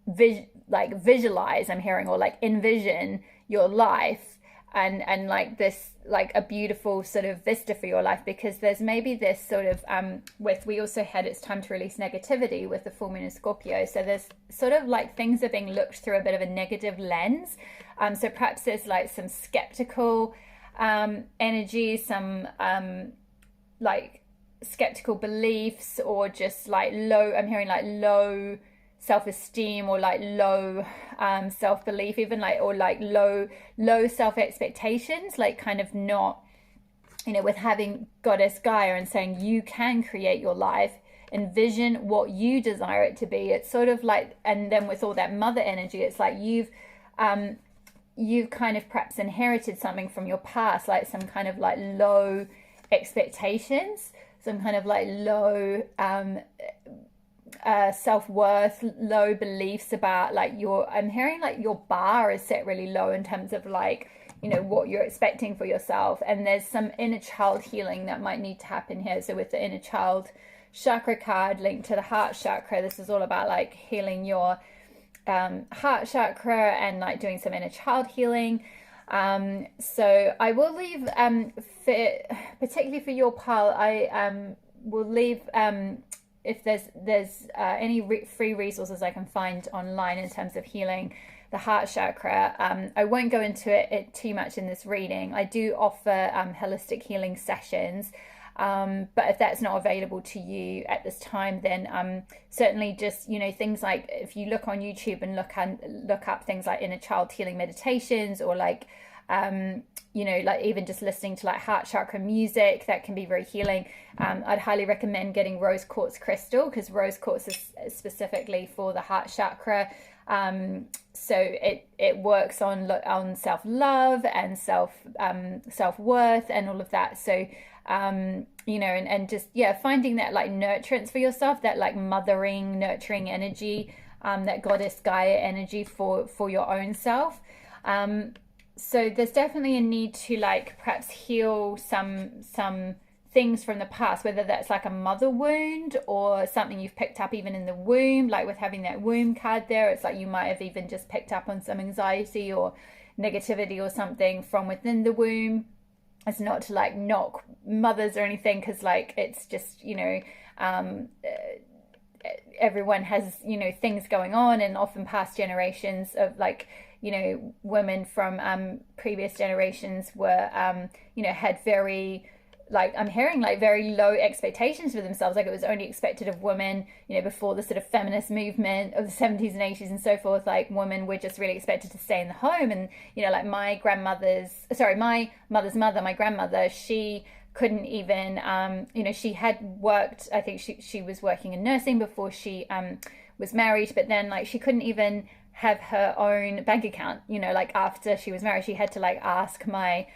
visualize, I'm hearing, or like envision your life and like this, like a beautiful sort of vista for your life, because there's maybe this sort of we also had It's Time to Release Negativity with the full moon in Scorpio. So there's sort of like things are being looked through a bit of a negative lens. So perhaps there's like some skeptical energy, some like skeptical beliefs, or just like I'm hearing like low self-esteem, or like low self-belief, even like, or like low self-expectations, like kind of not, you know, with having Goddess Gaia and saying you can create your life, envision what you desire it to be. It's sort of like, and then with all that mother energy, it's like you've kind of perhaps inherited something from your past, like some kind of like low expectations, some kind of like low self-worth, low beliefs about like I'm hearing like your bar is set really low in terms of like, you know, what you're expecting for yourself. And there's some inner child healing that might need to happen here. So with the inner child chakra card linked to the heart chakra, this is all about like healing your heart chakra and like doing some inner child healing. So I will leave particularly for your pile, I will leave if there's any free resources I can find online in terms of healing the heart chakra. I won't go into it too much in this reading. I do offer holistic healing sessions, but if that's not available to you at this time, then certainly just, you know, things like if you look on YouTube and look up things like inner child healing meditations, or like you know, like even just listening to like heart chakra music, that can be very healing. I'd highly recommend getting rose quartz crystal, because rose quartz is specifically for the heart chakra. So it works on self-love and self-worth and all of that. So you know, and just finding that like nurturance for yourself, that like mothering, nurturing energy, that Goddess Gaia energy for your own self. So there's definitely a need to like perhaps heal some things from the past, whether that's like a mother wound or something you've picked up even in the womb, like with having that womb card there. It's like you might have even just picked up on some anxiety or negativity or something from within the womb. It's not to like knock mothers or anything, because like it's just, you know, everyone has, you know, things going on, and often past generations of like, you know, women from previous generations were you know, had very, like I'm hearing like very low expectations for themselves. Like it was only expected of women, you know, before the sort of feminist movement of the 70s and 80s and so forth, like women were just really expected to stay in the home. And, you know, like my mother's mother, my grandmother, she couldn't even, you know, she had worked, I think she was working in nursing before she was married, but then like she couldn't even have her own bank account, you know, like after she was married, she had to like ask my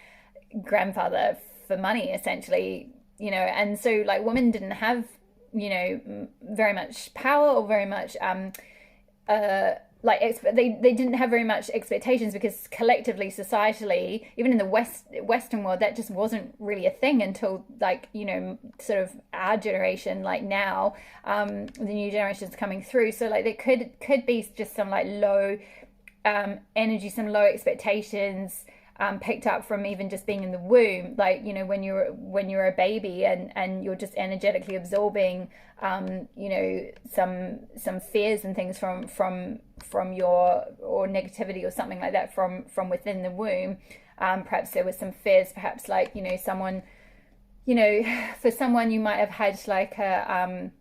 grandfather for money essentially, you know. And so like women didn't have, you know, very much power or very much like they didn't have very much expectations, because collectively, societally, even in the Western world, that just wasn't really a thing until like, you know, sort of our generation, like now, the new generations coming through. So like there could be just some like low energy, some low expectations picked up from even just being in the womb, like, you know, when you're a baby and you're just energetically absorbing you know, some fears and things from your, or negativity or something like that from within the womb. Perhaps there was some fears, perhaps like, you know, someone, you know, for someone you might have had like a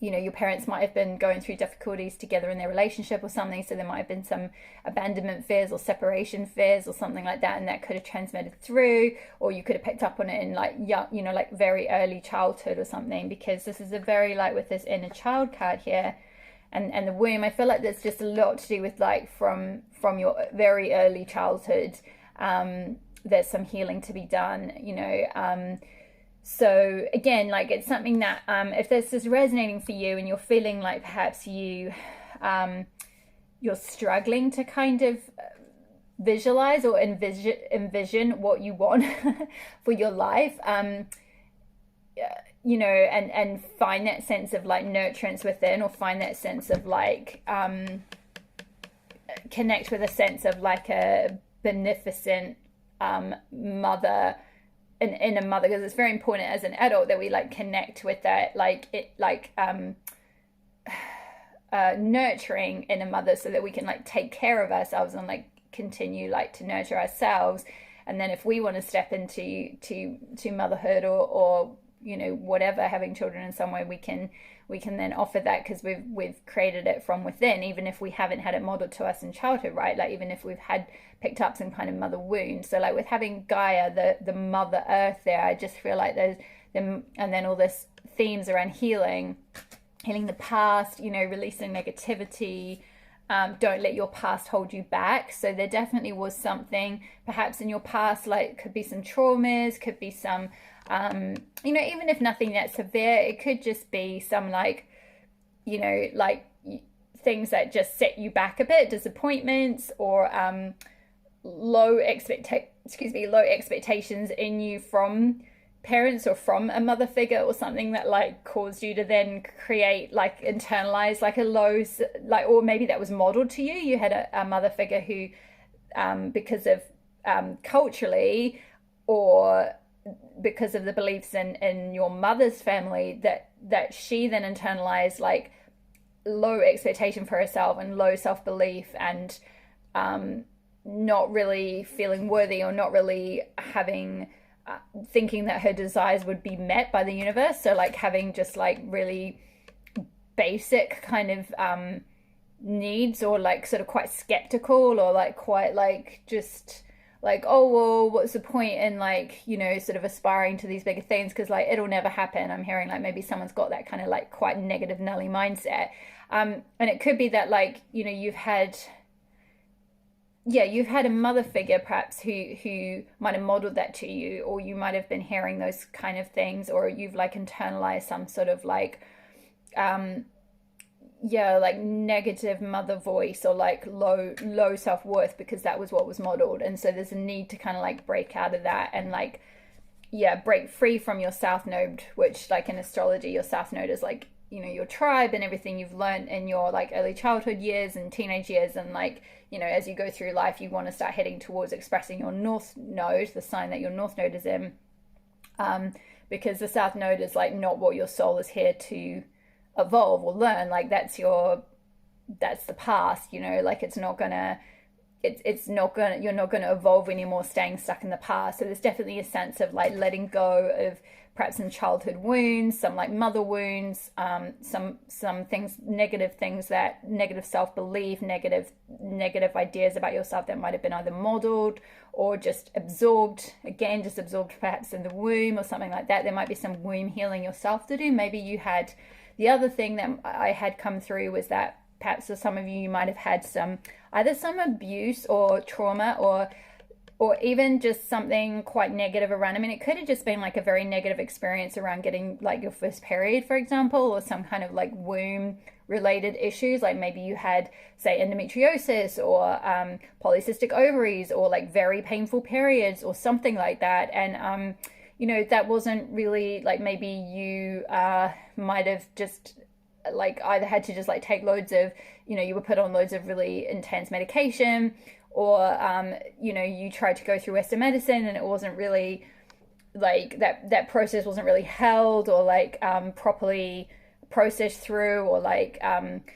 you know, your parents might have been going through difficulties together in their relationship or something, so there might have been some abandonment fears or separation fears or something like that, and that could have transmitted through, or you could have picked up on it in like young, you know, like very early childhood or something, because this is a very, like with this inner child card here and the womb, I feel like there's just a lot to do with like from your very early childhood. There's some healing to be done, you know. So again, like it's something that if this is resonating for you and you're feeling like perhaps you're struggling to kind of visualize or envision what you want for your life, you know, and find that sense of like nurturance within, or find that sense of like connect with a sense of like a beneficent mother, an inner mother, because it's very important as an adult that we like connect with that, like it, like nurturing inner mother, so that we can like take care of ourselves and like continue like to nurture ourselves. And then if we want to step into to motherhood or you know, whatever, having children in some way, we can then offer that, because we've created it from within, even if we haven't had it modeled to us in childhood, right? Like even if we've picked up some kind of mother wound. So like with having Gaia, the mother earth there, I just feel like there's them, and then all this themes around healing the past, you know, releasing negativity. Don't let your past hold you back. So there definitely was something perhaps in your past, like could be some traumas, could be some you know, even if nothing that severe, it could just be some like, you know, like things that just set you back a bit, disappointments, or low expectations in you from parents or from a mother figure, or something that like caused you to then create, like internalize like a low, like, or maybe that was modeled to you. You had a mother figure who because of culturally, or because of the beliefs in your mother's family, that she then internalized like low expectation for herself and low self-belief, and not really feeling worthy, or not really having thinking that her desires would be met by the universe. So like having just like really basic kind of needs, or like sort of quite skeptical, or like quite like just like, oh well, what's the point in like, you know, sort of aspiring to these bigger things, because like it'll never happen. I'm hearing like maybe someone's got that kind of like quite negative nully mindset, and it could be that like, you know, you've had a mother figure perhaps who might have modeled that to you, or you might have been hearing those kind of things, or you've like internalized some sort of like like negative mother voice, or like low self-worth, because that was what was modeled. And so there's a need to kind of like break out of that, and like break free from your south node, which like in astrology, your south node is like, you know, your tribe and everything you've learned in your like early childhood years and teenage years. And like, you know, as you go through life, you want to start heading towards expressing your north node, the sign that your north node is in, because the south node is like not what your soul is here to evolve or learn. Like that's the past, you know, like it's not gonna you're not gonna evolve anymore, staying stuck in the past. So there's definitely a sense of like letting go of perhaps some childhood wounds, some like mother wounds, some things, negative self-belief, negative ideas about yourself that might have been either modeled or just absorbed perhaps in the womb or something like that. There might be some womb healing yourself to do. Maybe you had, the other thing that I had come through was that perhaps for some of you might have had either some abuse or trauma, or even just something quite negative around. I mean, it could have just been like a very negative experience around getting like your first period, for example, or some kind of like womb related issues. Like maybe you had, say, endometriosis or polycystic ovaries, or like very painful periods or something like that. And, you know, that wasn't really like, maybe you might have just like either had to just like take loads of, you know, you were put on loads of really intense medication, or you know, you tried to go through Western medicine and it wasn't really like that process wasn't really held or like properly processed through, or like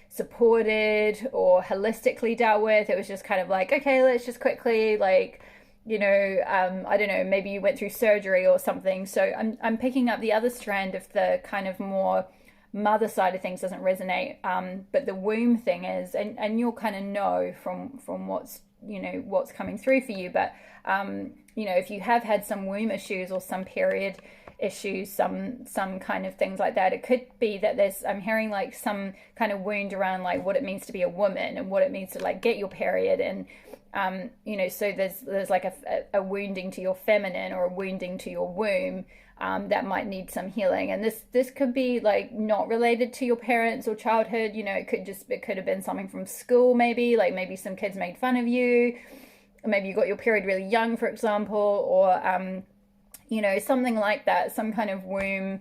supported or holistically dealt with. It was just kind of like, okay, let's just quickly, like, you know, I don't know, maybe you went through surgery or something. So I'm picking up the other strand of the kind of more mother side of things doesn't resonate, but the womb thing is, and you'll kind of know from what's, you know, what's coming through for you. But you know, if you have had some womb issues or some period issues, some kind of things like that, it could be that I'm hearing like some kind of wound around like what it means to be a woman and what it means to like get your period. And you know, so there's like a wounding to your feminine or a wounding to your womb that might need some healing. And this could be like not related to your parents or childhood. You know, it could have been something from school, maybe like maybe some kids made fun of you, or maybe you got your period really young, for example, or you know, something like that, some kind of womb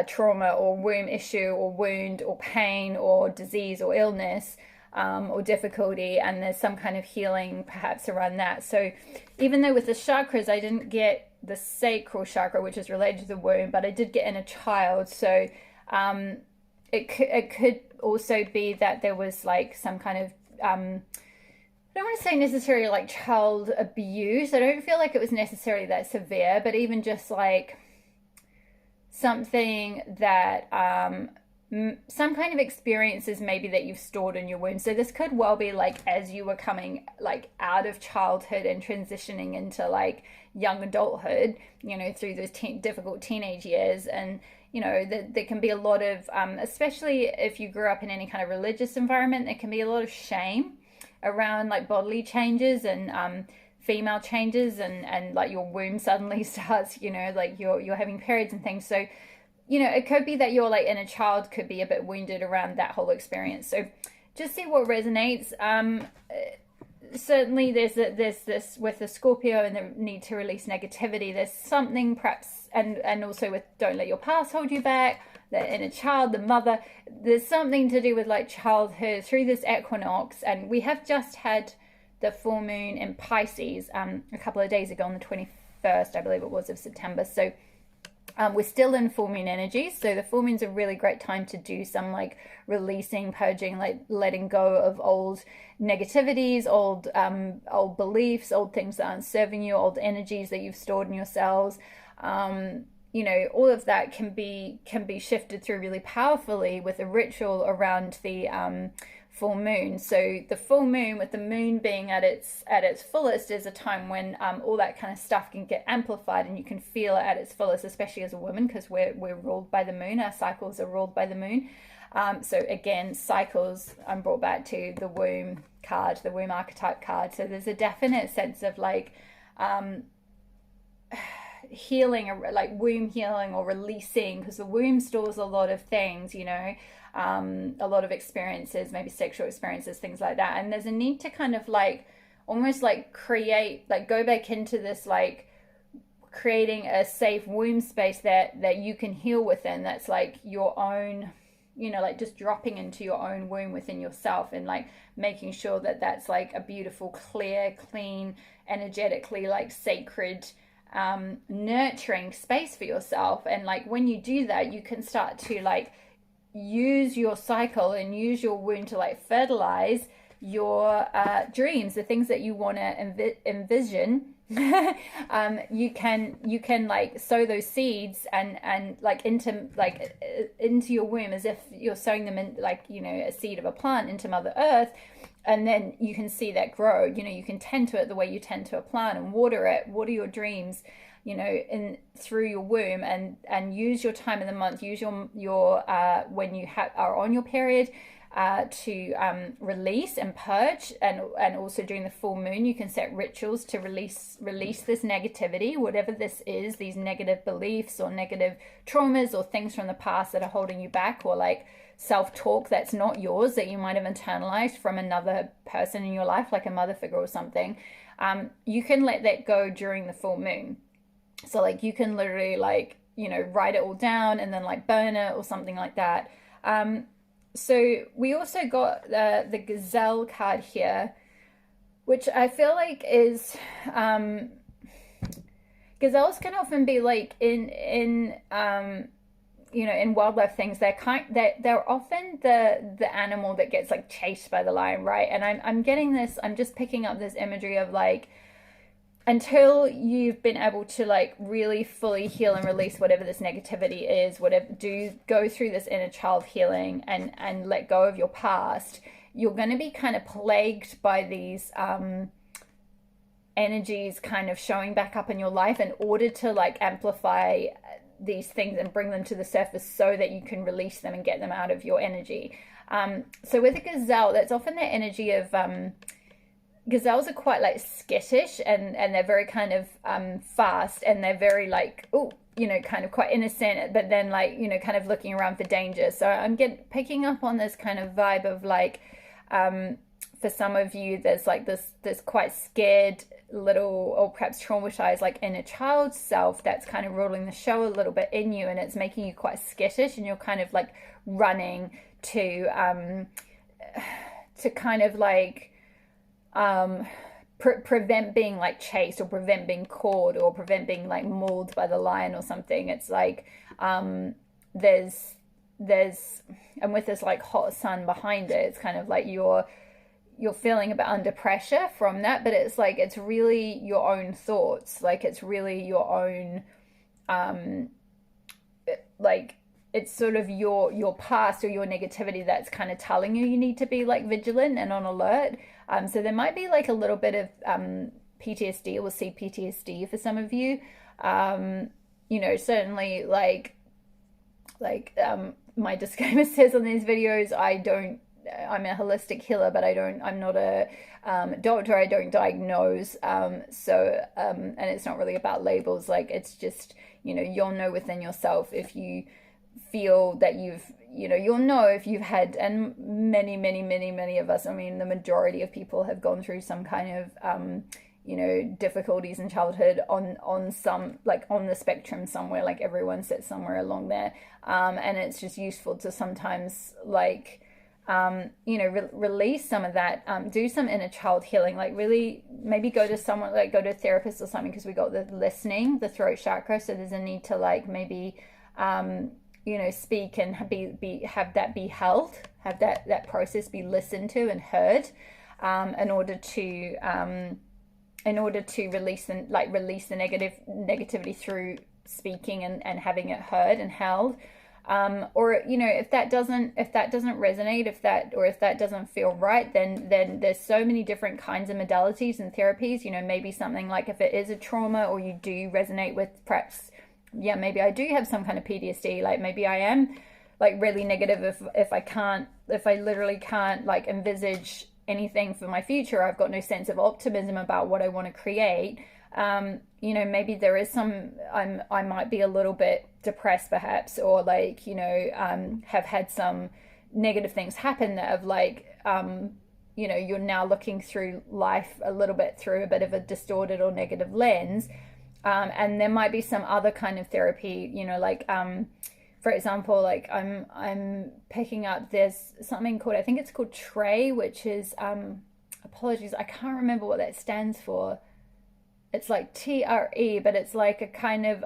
trauma or womb issue or wound or pain or disease or illness, or difficulty, and there's some kind of healing perhaps around that. So even though with the chakras I didn't get the sacral chakra, which is related to the womb, but I did get inner child. So it could also be that there was like some kind of I don't want to say necessarily like child abuse. I don't feel like it was necessarily that severe, but even just like something that some kind of experiences maybe that you've stored in your womb. So this could well be like as you were coming like out of childhood and transitioning into like young adulthood, you know, through those difficult teenage years. And you know, there can be a lot of especially if you grew up in any kind of religious environment, there can be a lot of shame around like bodily changes and female changes, and like your womb suddenly starts, you know, like you're having periods and things. So you know, it could be that your like inner child could be a bit wounded around that whole experience. So just see what resonates. Certainly there's this with the Scorpio and the need to release negativity. There's something perhaps, and also with don't let your past hold you back, the inner child, the mother. There's something to do with like childhood through this equinox. And we have just had the full moon in Pisces a couple of days ago on the 21st, I believe it was, of September. So we're still in full moon energy, so the full moon's a really great time to do some like releasing, purging, like letting go of old negativities, old beliefs, old things that aren't serving you, old energies that you've stored in your cells. You know, all of that can be shifted through really powerfully with a ritual around the full moon. So the full moon, with the moon being at its fullest, is a time when all that kind of stuff can get amplified, and you can feel it at its fullest, especially as a woman, because we're ruled by the moon. Our cycles are ruled by the moon. So again, cycles, I'm brought back to the womb card, the womb archetype card. So there's a definite sense of like healing, like womb healing or releasing, because the womb stores a lot of things, you know, a lot of experiences, maybe sexual experiences, things like that. And there's a need to kind of like almost like create, like go back into this, like creating a safe womb space that you can heal within, that's like your own, you know, like just dropping into your own womb within yourself, and like making sure that that's like a beautiful, clear, clean, energetically like sacred, nurturing space for yourself. And like when you do that, you can start to like use your cycle and use your womb to like fertilize your dreams, the things that you want to envision. You can like sow those seeds and like into your womb, as if you're sowing them in, like, you know, a seed of a plant into Mother Earth, and then you can see that grow. You know, you can tend to it the way you tend to a plant and water your dreams, you know, in through your womb, and use your time of the month, use your when you are on your period, to release and purge, and also during the full moon you can set rituals to release this negativity, whatever this is, these negative beliefs or negative traumas or things from the past that are holding you back, or like self-talk that's not yours, that you might have internalized from another person in your life, like a mother figure or something. You can let that go during the full moon. So like you can literally, like, you know, write it all down and then like burn it or something like that. So we also got the Gazelle card here, which I feel like is, gazelles can often be like in you know, in wildlife things, they're often the animal that gets like chased by the lion, right? And I'm getting this, I'm just picking up this imagery of like, until you've been able to like really fully heal and release whatever this negativity is, go through this inner child healing and let go of your past, you're going to be kind of plagued by these energies kind of showing back up in your life in order to like amplify these things and bring them to the surface so that you can release them and get them out of your energy. So with a gazelle, that's often the energy of gazelles are quite like skittish, and they're very kind of fast, and they're very like, oh, you know, kind of quite innocent, but then like, you know, kind of looking around for danger. So I'm picking up on this kind of vibe of like, for some of you, there's like this quite scared little, or perhaps traumatized like inner child self that's kind of ruling the show a little bit in you, and it's making you quite skittish, and you're kind of like running to kind of like prevent being like chased, or prevent being caught, or prevent being like mauled by the lion or something. It's like there's and with this like hot sun behind it, it's kind of like you're feeling a bit under pressure from that, but it's like, it's really your own thoughts, like it's really your own like it's sort of your past or your negativity that's kind of telling you need to be like vigilant and on alert. So there might be like a little bit of PTSD, we'll see PTSD for some of you. You know, certainly like my disclaimer says on these videos, I'm a holistic healer, but I'm not a doctor, I don't diagnose. And it's not really about labels, like it's just, you know, you'll know within yourself if you feel that you'll know if you've had, and many of us, I mean, the majority of people have gone through some kind of, you know, difficulties in childhood on some, like on the spectrum somewhere, like everyone sits somewhere along there. And it's just useful to sometimes like, you know, release some of that, do some inner child healing, like really maybe go to someone, like go to a therapist or something, because we got the listening, the throat chakra. So there's a need to like maybe, you know, speak and have that be held, have that process be listened to and heard, in order to release the negativity through speaking and having it heard and held. Or, you know, if that doesn't resonate, if that doesn't feel right, then there's so many different kinds of modalities and therapies. You know, maybe something like, if it is a trauma, or you do resonate with perhaps, yeah, maybe I do have some kind of PTSD, like maybe I am like really negative if I literally can't like envisage anything for my future, I've got no sense of optimism about what I want to create. You know, maybe there is I might be a little bit depressed perhaps, or like, you know, have had some negative things happen that have like, you know, you're now looking through life a little bit through a bit of a distorted or negative lens. And there might be some other kind of therapy, you know, like, for example, like I'm picking up, there's something called, I think it's called TRE, which is, apologies, I can't remember what that stands for. It's like TRE, but it's like a kind of,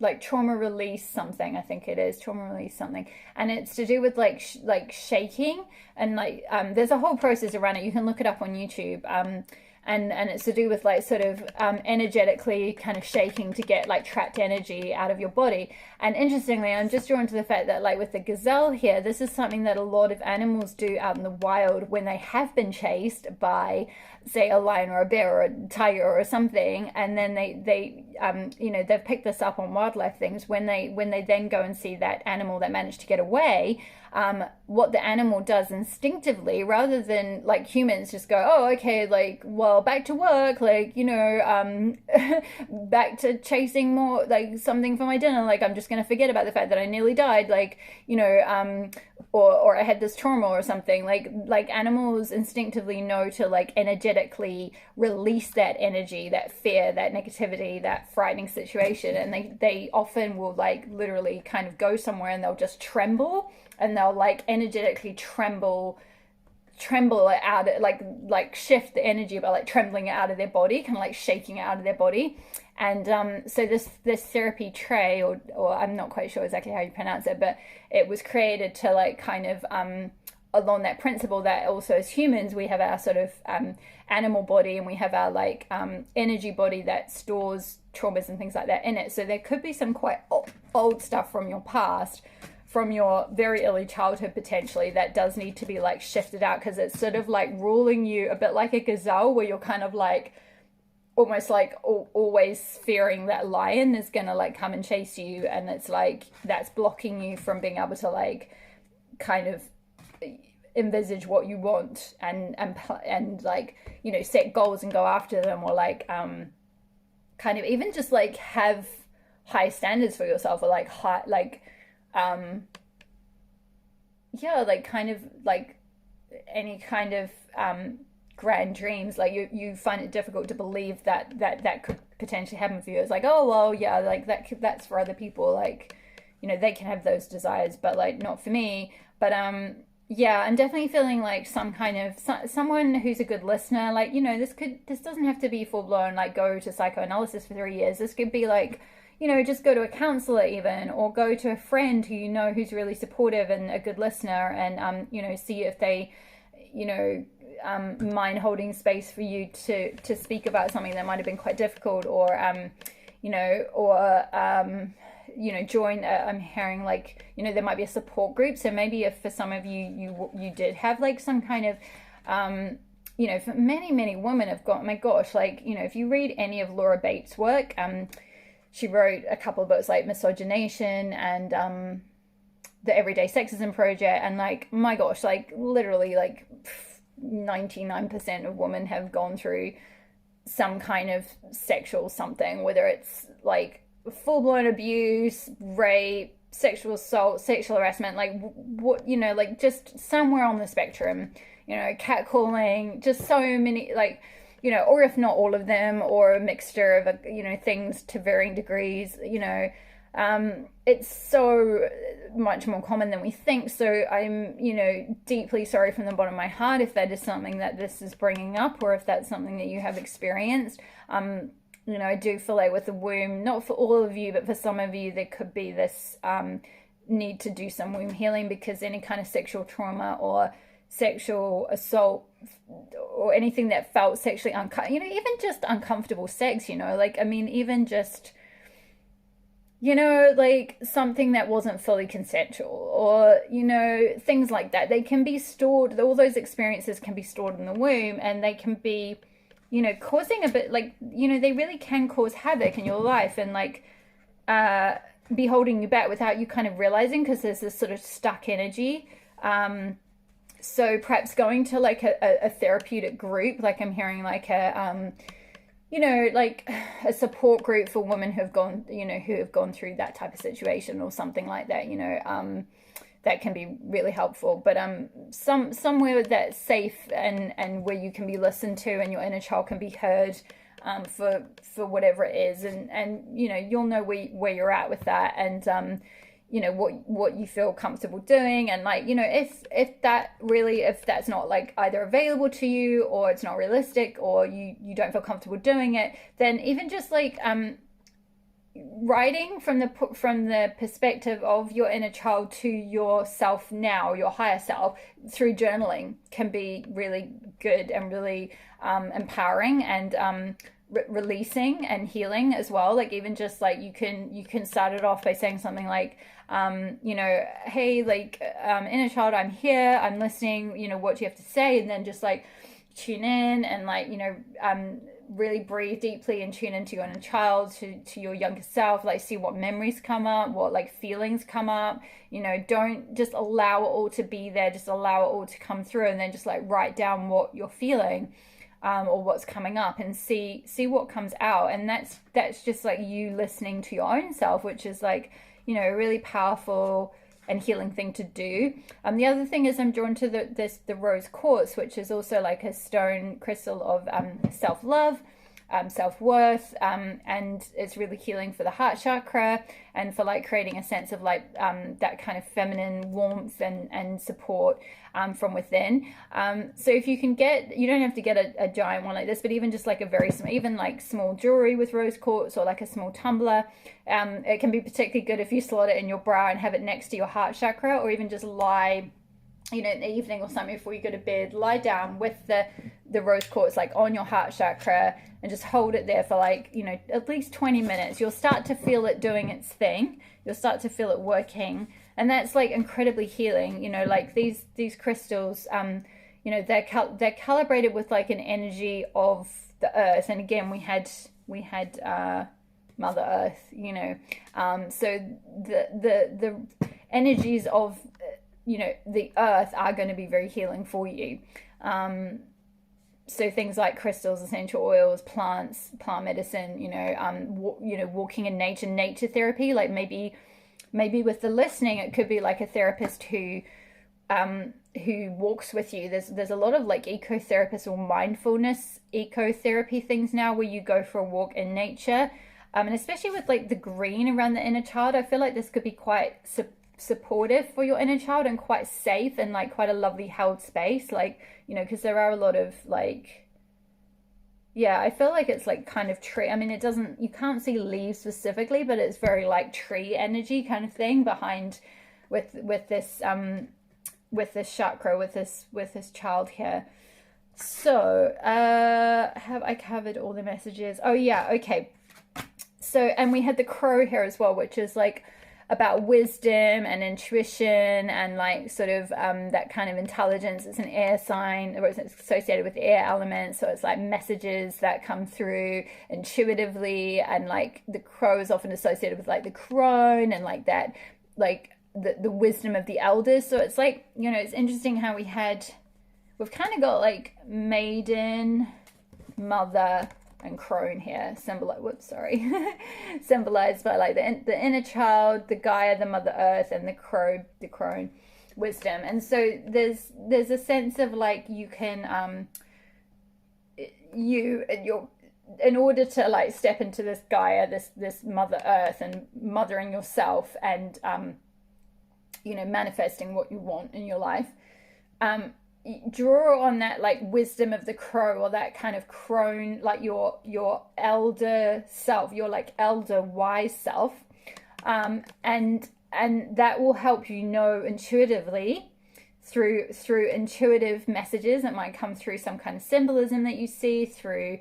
like trauma release something, I think it is trauma release something, and it's to do with like shaking, and like there's a whole process around it. You can look it up on YouTube. And it's to do with like sort of energetically kind of shaking to get like trapped energy out of your body. And interestingly, I'm just drawn to the fact that like with the gazelle here, this is something that a lot of animals do out in the wild when they have been chased by, say, a lion or a bear or a tiger or something, and then they you know, they've picked this up on wildlife things. When they then go and see that animal that managed to get away, what the animal does instinctively, rather than like humans just go, oh, okay, like, well, back to work, like, you know, back to chasing more, like, something for my dinner, like, I'm just going to forget about the fact that I nearly died, like, you know, or I had this trauma or something, like animals instinctively know to like energetically release that energy, that fear, that negativity, that frightening situation, and they often will like literally kind of go somewhere and they'll just tremble, and they'll like energetically tremble it out, like shift the energy by like trembling it out of their body, kind of like shaking it out of their body. And so this therapy tray, or I'm not quite sure exactly how you pronounce it, but it was created to like kind of along that principle that also as humans we have our sort of animal body, and we have our like energy body that stores traumas and things like that in it. So there could be some quite old stuff from your past, from your very early childhood potentially, that does need to be like shifted out, because it's sort of like ruling you a bit like a gazelle, where you're kind of like almost like always fearing that lion is gonna like come and chase you, and it's like that's blocking you from being able to like kind of envisage what you want and like, you know, set goals and go after them, or like kind of even just like have high standards for yourself, or like high, like yeah, like kind of like any kind of grand dreams. Like you find it difficult to believe that could potentially happen for you. It's like, oh well, yeah, like that's for other people, like, you know, they can have those desires, but like not for me. But yeah, I'm definitely feeling like some kind of someone who's a good listener, like, you know, this doesn't have to be full blown like go to psychoanalysis for 3 years. This could be like, you know, just go to a counselor even, or go to a friend who you know who's really supportive and a good listener, and you know, see if they, you know, mind holding space for you to speak about something that might have been quite difficult, or you know, or you know, join I'm hearing like, you know, there might be a support group. So maybe if for some of you did have like some kind of you know, for many women have got, my gosh, like, you know, if you read any of Laura Bates' work, she wrote a couple of books like Misogynation and the Everyday Sexism Project, and like, my gosh, like literally like 99% of women have gone through some kind of sexual something, whether it's like full-blown abuse, rape, sexual assault, sexual harassment, like what, you know, like just somewhere on the spectrum, you know, catcalling, just so many, like, you know, or if not all of them, or a mixture of, you know, things to varying degrees, you know, it's so much more common than we think. So I'm, you know, deeply sorry from the bottom of my heart if that is something that this is bringing up, or if that's something that you have experienced. You know, I do feel like with the womb, not for all of you, but for some of you, there could be this need to do some womb healing, because any kind of sexual trauma or sexual assault or anything that felt sexually you know, even just uncomfortable sex, you know, like, I mean, even just, you know, like something that wasn't fully consensual, or, you know, things like that. They can be stored, all those experiences can be stored in the womb, and they can be, you know, causing a bit, like, you know, they really can cause havoc in your life, and like be holding you back without you kind of realizing, because there's this sort of stuck energy. So perhaps going to like a therapeutic group, like I'm hearing like a you know, like a support group for women who have gone, you know, who have gone through that type of situation, or something like that, you know, that can be really helpful. But somewhere that's safe and where you can be listened to, and your inner child can be heard for whatever it is, and you know, you'll know where you're at with that, and you know, what you feel comfortable doing. And like, you know, if that's not like either available to you, or it's not realistic, or you don't feel comfortable doing it, then even just like writing from the perspective of your inner child to yourself now, your higher self, through journaling can be really good and really empowering and releasing and healing as well. Like even just like you can start it off by saying something like you know, hey, like inner child, I'm here, I'm listening, you know, what do you have to say? And then just like tune in and like, you know, really breathe deeply and tune into your inner child, to your younger self, like see what memories come up, what like feelings come up, you know, don't just allow it all to be there, just allow it all to come through, and then just like write down what you're feeling or what's coming up, and see what comes out. And that's just like you listening to your own self, which is like, you know, a really powerful and healing thing to do. The other thing is I'm drawn to the rose quartz, which is also like a stone crystal of self-love, self-worth, and it's really healing for the heart chakra and for like creating a sense of like that kind of feminine warmth and support from within. So if you can get, you don't have to get a giant one like this, but even just like a very small, even like small jewelry with rose quartz, or like a small tumbler, it can be particularly good if you slot it in your bra and have it next to your heart chakra, or even just lie, you know, in the evening or something before you go to bed, lie down with the rose quartz like on your heart chakra and just hold it there for like, you know, at least 20 minutes. You'll start to feel it doing its thing. You'll start to feel it working. And that's like incredibly healing, you know, like these crystals, you know, they're calibrated with like an energy of the earth. And again, we had Mother Earth, you know, so the energies of, you know, the earth are going to be very healing for you. So things like crystals, essential oils, plants, plant medicine, you know, walking in nature therapy, like maybe with the listening, it could be like a therapist who walks with you. There's a lot of like ecotherapists or mindfulness ecotherapy things now where you go for a walk in nature. And especially with like the green around the inner child, I feel like this could be quite supportive for your inner child and quite safe and like quite a lovely held space, like, you know, because there are a lot of like, yeah, I feel like it's like kind of tree. I mean, it doesn't, you can't see leaves specifically, but it's very like tree energy kind of thing behind with this chakra, with this child here. So have I covered all the messages? Oh yeah, okay. So, and we had the crow here as well, which is like about wisdom and intuition and like sort of that kind of intelligence. It's an air sign, or it's associated with air elements, so it's like messages that come through intuitively. And like the crow is often associated with like the crone and like that, like the wisdom of the elders. So it's like, you know, it's interesting how we've kind of got like maiden, mother, and crone here, symbolized by like the inner child, the Gaia, the Mother Earth, and the crone, wisdom. And so there's a sense of like you can in order to like step into this Gaia, this Mother Earth, and mothering yourself and you know, manifesting what you want in your life, draw on that like wisdom of the crow, or that kind of crone, like your elder self, your like elder wise self, and that will help you know intuitively through intuitive messages that might come through some kind of symbolism that you see through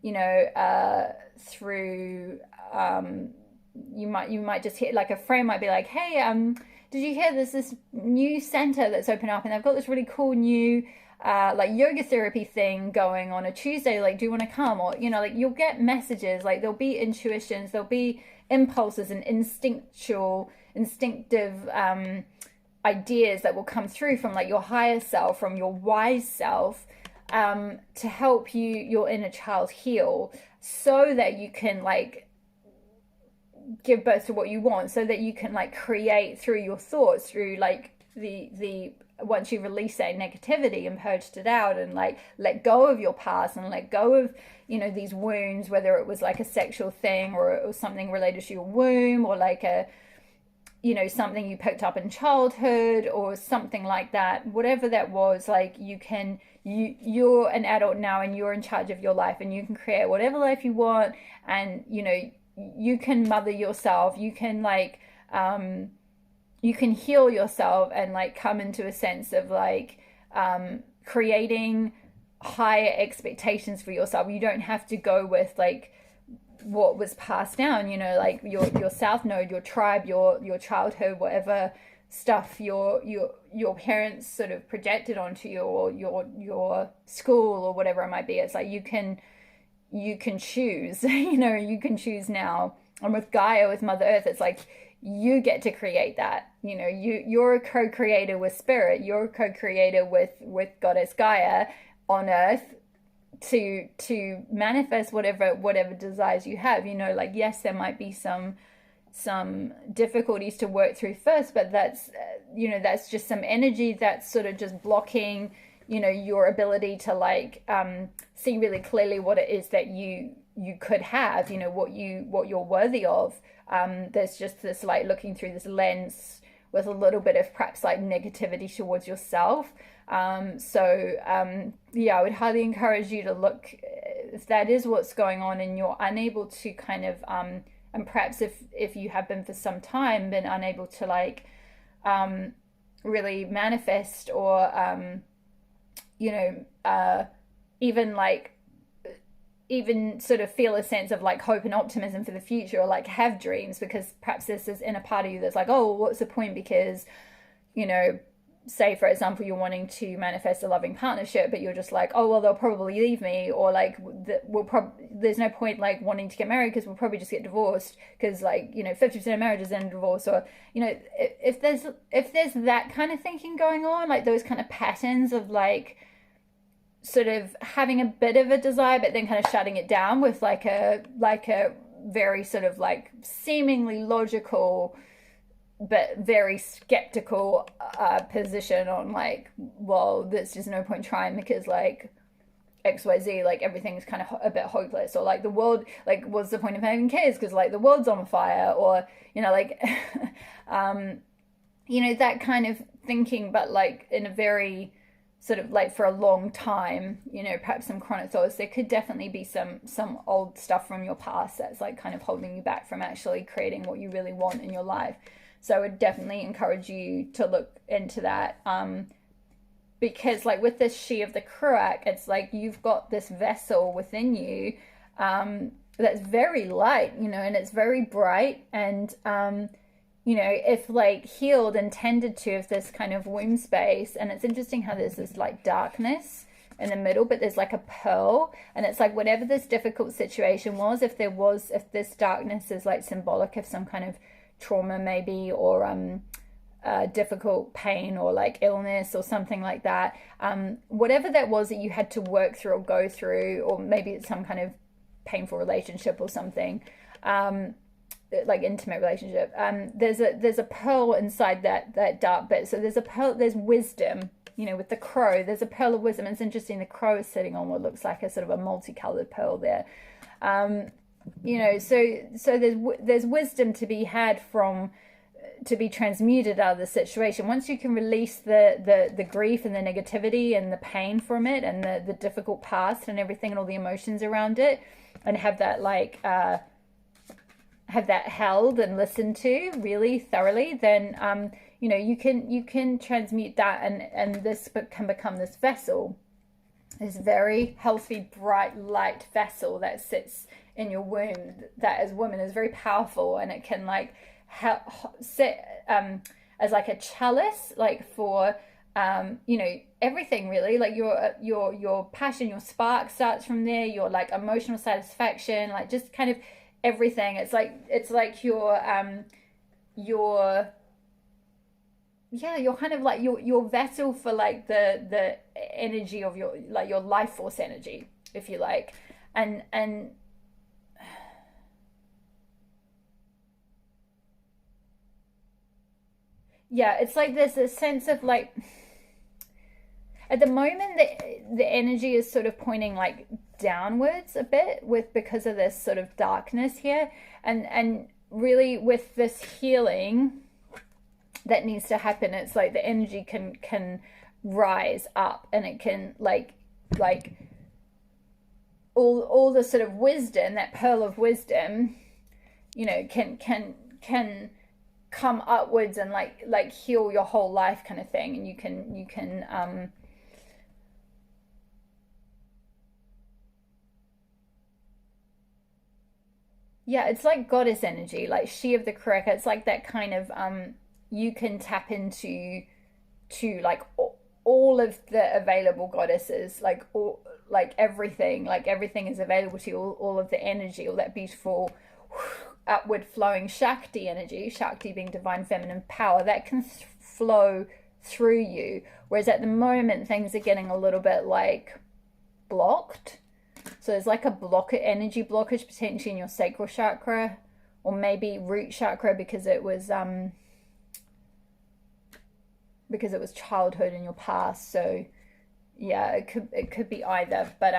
you might just hear, like a friend might be like, hey, did you hear there's this new center that's opened up and they've got this really cool new like yoga therapy thing going on a Tuesday, like do you want to come? Or, you know, like you'll get messages, like there'll be intuitions, there'll be impulses and instinctive ideas that will come through from like your higher self, from your wise self, to help your inner child heal, so that you can like give birth to what you want, so that you can like create through your thoughts, through like the once you release that negativity and purged it out and like let go of your past and let go of, you know, these wounds, whether it was like a sexual thing or it was something related to your womb, or like a, you know, something you picked up in childhood or something like that, whatever that was, like you're an adult now and you're in charge of your life and you can create whatever life you want. And, you know, you can mother yourself, you can like you can heal yourself and like come into a sense of like creating higher expectations for yourself. You don't have to go with like what was passed down, you know, like your south node, your tribe, your childhood, whatever stuff your parents sort of projected onto you, or your school or whatever it might be. It's like you can choose, you know, you can choose now. And with Gaia, with Mother Earth, it's like you get to create that. You know, you're a co-creator with spirit, you're a co-creator with Goddess Gaia on Earth to manifest whatever desires you have. You know, like, yes, there might be some difficulties to work through first, but that's you know, that's just some energy that's sort of just blocking, you know, your ability to like see really clearly what it is that you could have, you know, what you're worthy of. There's just this like looking through this lens with a little bit of perhaps like negativity towards yourself. Yeah, I would highly encourage you to look if that is what's going on and you're unable to kind of and perhaps if you have been for some time been unable to like really manifest or you know even sort of feel a sense of like hope and optimism for the future, or like have dreams, because perhaps this is in a part of you that's like, oh, what's the point? Because, you know, say for example, you're wanting to manifest a loving partnership, but you're just like, oh, well, they'll probably leave me, or like there's no point like wanting to get married because we'll probably just get divorced, because like, you know, 50% of marriages end in divorce. Or, you know, if there's that kind of thinking going on, like those kind of patterns of like sort of having a bit of a desire but then kind of shutting it down with like a very sort of like seemingly logical but very skeptical position on like, well, there's just no point trying because like XYZ, like everything's kind of a bit hopeless, or like the world, like what's the point of having kids because like the world's on fire, or, you know, like you know, that kind of thinking, but like in a very sort of like for a long time, you know, perhaps some chronic thoughts. There could definitely be some old stuff from your past that's like kind of holding you back from actually creating what you really want in your life. So I would definitely encourage you to look into that, because like with this She of the Kruak, it's like you've got this vessel within you that's very light, you know, and it's very bright, and you know, if like healed and tended to, if this kind of womb space, and it's interesting how there's this like darkness in the middle, but there's like a pearl, and it's like whatever this difficult situation was, if this darkness is like symbolic of some kind of trauma maybe, or difficult pain or like illness or something like that, whatever that was that you had to work through or go through, or maybe it's some kind of painful relationship or something, like intimate relationship, there's a pearl inside that dark bit. So there's a pearl, there's wisdom, you know, with the crow, there's a pearl of wisdom. It's interesting, the crow is sitting on what looks like a sort of a multicolored pearl there. You know, so there's wisdom to be had from, to be transmuted out of the situation. Once you can release the grief and the negativity and the pain from it, and the difficult past and everything and all the emotions around it, and have that like have that held and listened to really thoroughly, then you know, you can transmute that, and this can become this vessel, this very healthy, bright, light vessel that sits in your womb, that as women is very powerful, and it can like sit as like a chalice, like for you know, everything really, like your passion, your spark starts from there, your like emotional satisfaction, like just kind of everything. It's like your yeah, you're kind of like your vessel for like the energy of your, like your life force energy, if you like, and yeah, it's like there's a sense of like, at the moment the energy is sort of pointing like downwards a bit, because of this sort of darkness here, and really with this healing that needs to happen, it's like the energy can rise up, and it can like all the sort of wisdom, that pearl of wisdom you know, can come upwards and like heal your whole life kind of thing. And you can yeah, it's like goddess energy, like she of the correct. It's like that kind of you can tap into like all of the available goddesses, like all, like everything is available to you, all of the energy, all that beautiful upward flowing Shakti energy, Shakti being divine feminine power, that can flow through you. Whereas at the moment things are getting a little bit like blocked. So there's like a energy blockage potentially in your sacral chakra, or maybe root chakra, because it was childhood in your past. So yeah, it could be either, but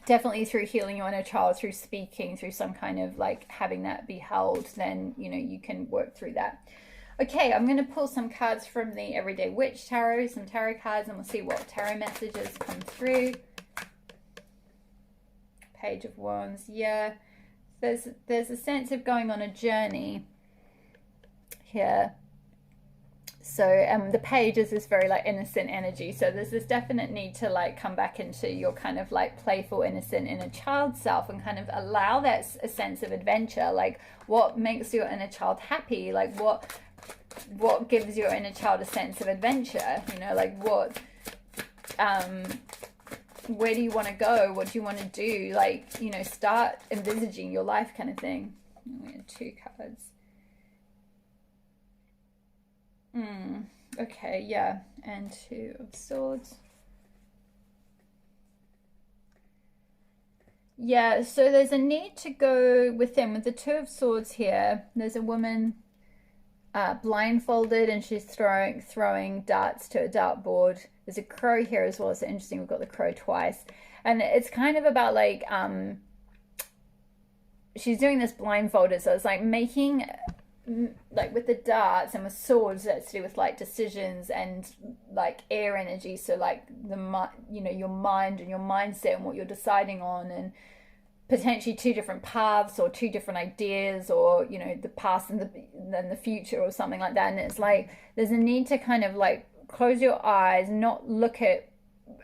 definitely through healing your inner child, through speaking, through some kind of like having that be held, then you know you can work through that. Okay, I'm going to pull some cards from the Everyday Witch Tarot, some tarot cards, and we'll see what tarot messages come through. Page of Wands. Yeah, there's a sense of going on a journey here. So the page is this very like innocent energy, so there's this definite need to like come back into your kind of like playful, innocent inner child self and kind of allow that a sense of adventure. Like what makes your inner child happy, like what gives your inner child a sense of adventure, you know, like what where do you want to go, what do you want to do, like, you know, start envisaging your life kind of thing. We have 2 cards. Okay, yeah, and 2 of Swords. Yeah, so there's a need to go within. With the 2 of Swords here, there's a woman blindfolded, and she's throwing darts to a dartboard. There's a crow here as well, so interesting, we've got the crow twice. And it's kind of about like, she's doing this blindfolded, so it's like making, like with the darts and with swords, that's to do with like decisions and like air energy. So like you know, your mind and your mindset and what you're deciding on, and potentially 2 different paths or 2 different ideas, or you know, the past and then the future or something like that. And it's like there's a need to kind of like close your eyes, not look at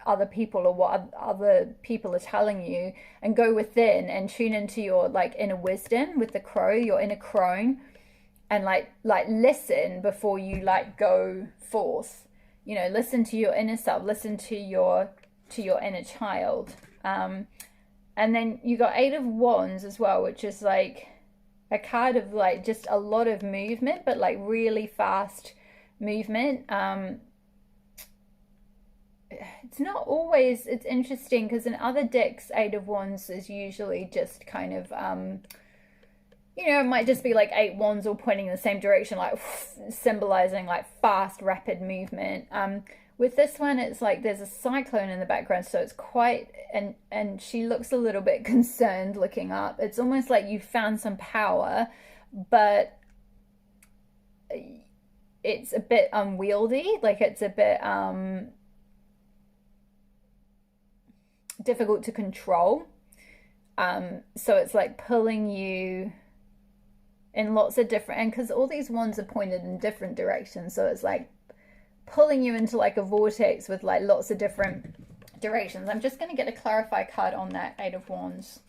other people or what other people are telling you, and go within and tune into your like inner wisdom with the crow, your inner crone, and like listen before you like go forth. You know, listen to your inner self, listen to your inner child. And then you got 8 of Wands as well, which is like a card of like just a lot of movement, but like really fast movement. It's not always, it's interesting because in other decks 8 of Wands is usually just kind of you know, it might just be like 8 wands all pointing in the same direction, like symbolizing like fast, rapid movement. With this one, it's like there's a cyclone in the background, so it's quite, and she looks a little bit concerned looking up. It's almost like you found some power, but it's a bit unwieldy, like it's a bit difficult to control. So it's like pulling you in lots of different, and because all these wands are pointed in different directions, so it's like pulling you into like a vortex with like lots of different directions. I'm just going to get a clarify card on that 8 of Wands.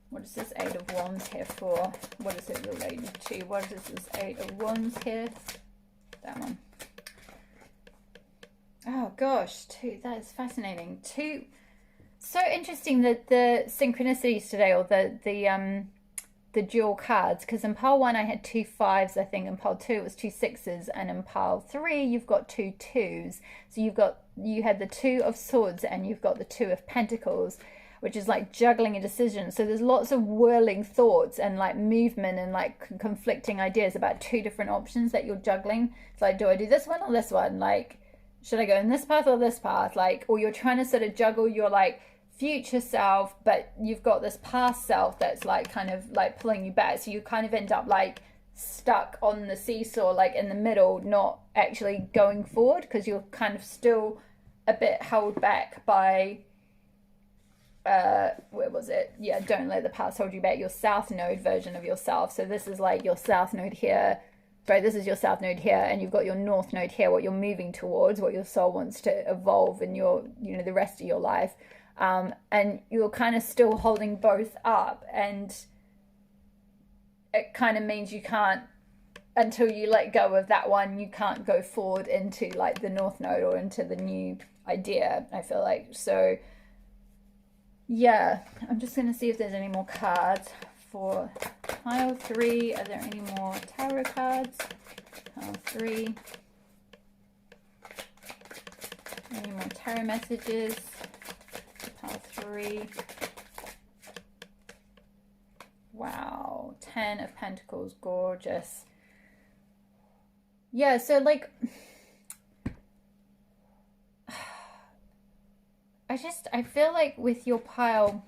What is this 8 of Wands here for? What is it related to? What is this 8 of Wands here? That one. Oh gosh, 2. That is fascinating. 2. So interesting that the synchronicities today, or the dual cards, because in pile 1 I had 2 5s, I think in pile 2 it was 2 6s, and in pile 3 you've got 2 2s. So you had the 2 of Swords and you've got the 2 of Pentacles, which is like juggling a decision. So there's lots of whirling thoughts and like movement and like conflicting ideas about 2 different options that you're juggling. It's like, do I do this one or this one? Like, should I go in this path or this path? Like, or you're trying to sort of juggle your like future self, but you've got this past self that's like kind of like pulling you back, so you kind of end up like stuck on the seesaw, like in the middle, not actually going forward because you're kind of still a bit held back by where was it? Yeah, don't let the past hold you back. Your south node version of yourself. So this is like your south node here. Sorry, this is your south node here, and you've got your north node here, what you're moving towards, what your soul wants to evolve in your, you know, the rest of your life. And you're kind of still holding both up, and it kind of means you can't, until you let go of that one, you can't go forward into like the north node or into the new idea, I feel like. So yeah, I'm just going to see if there's any more cards for pile 3. Are there any more tarot cards? Pile 3. Any more tarot messages? Pile 3. Wow, 10 of Pentacles, gorgeous. Yeah, so like, I feel like with your pile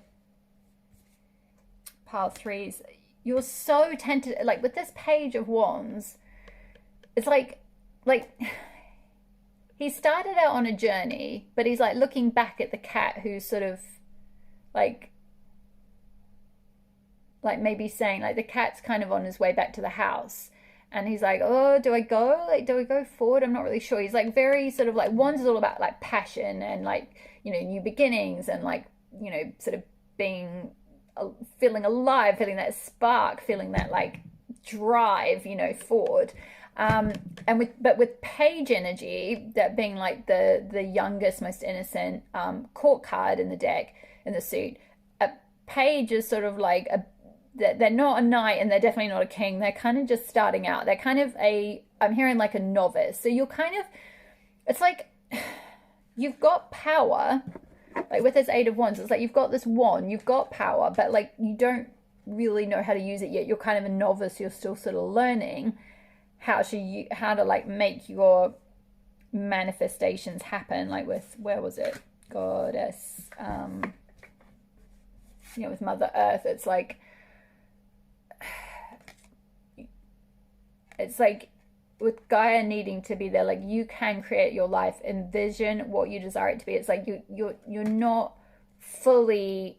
3s, you're so tempted, like with this Page of Wands, it's like he started out on a journey, but he's like looking back at the cat who's sort of like maybe saying, like, the cat's kind of on his way back to the house, and he's like, oh, do I go? Like, do I go forward? I'm not really sure. He's like very sort of like, Wands is all about like passion and like, you know, new beginnings and like, you know, sort of being, feeling alive, feeling that spark, feeling that like drive, you know, forward. And with Page energy, that being like the youngest, most innocent court card in the deck, in the suit, a Page is sort of like they're not a knight and they're definitely not a king. They're kind of just starting out. They're kind of I'm hearing like a novice. So you're kind of, it's like you've got power, like with this 8 of Wands, it's like you've got this wand, you've got power, but like you don't really know how to use it yet. You're kind of a novice. You're still sort of learning how to like make your manifestations happen. Like with, where was it? Goddess. You know, with Mother Earth, it's like with Gaia needing to be there, like you can create your life, envision what you desire it to be. It's like you're not fully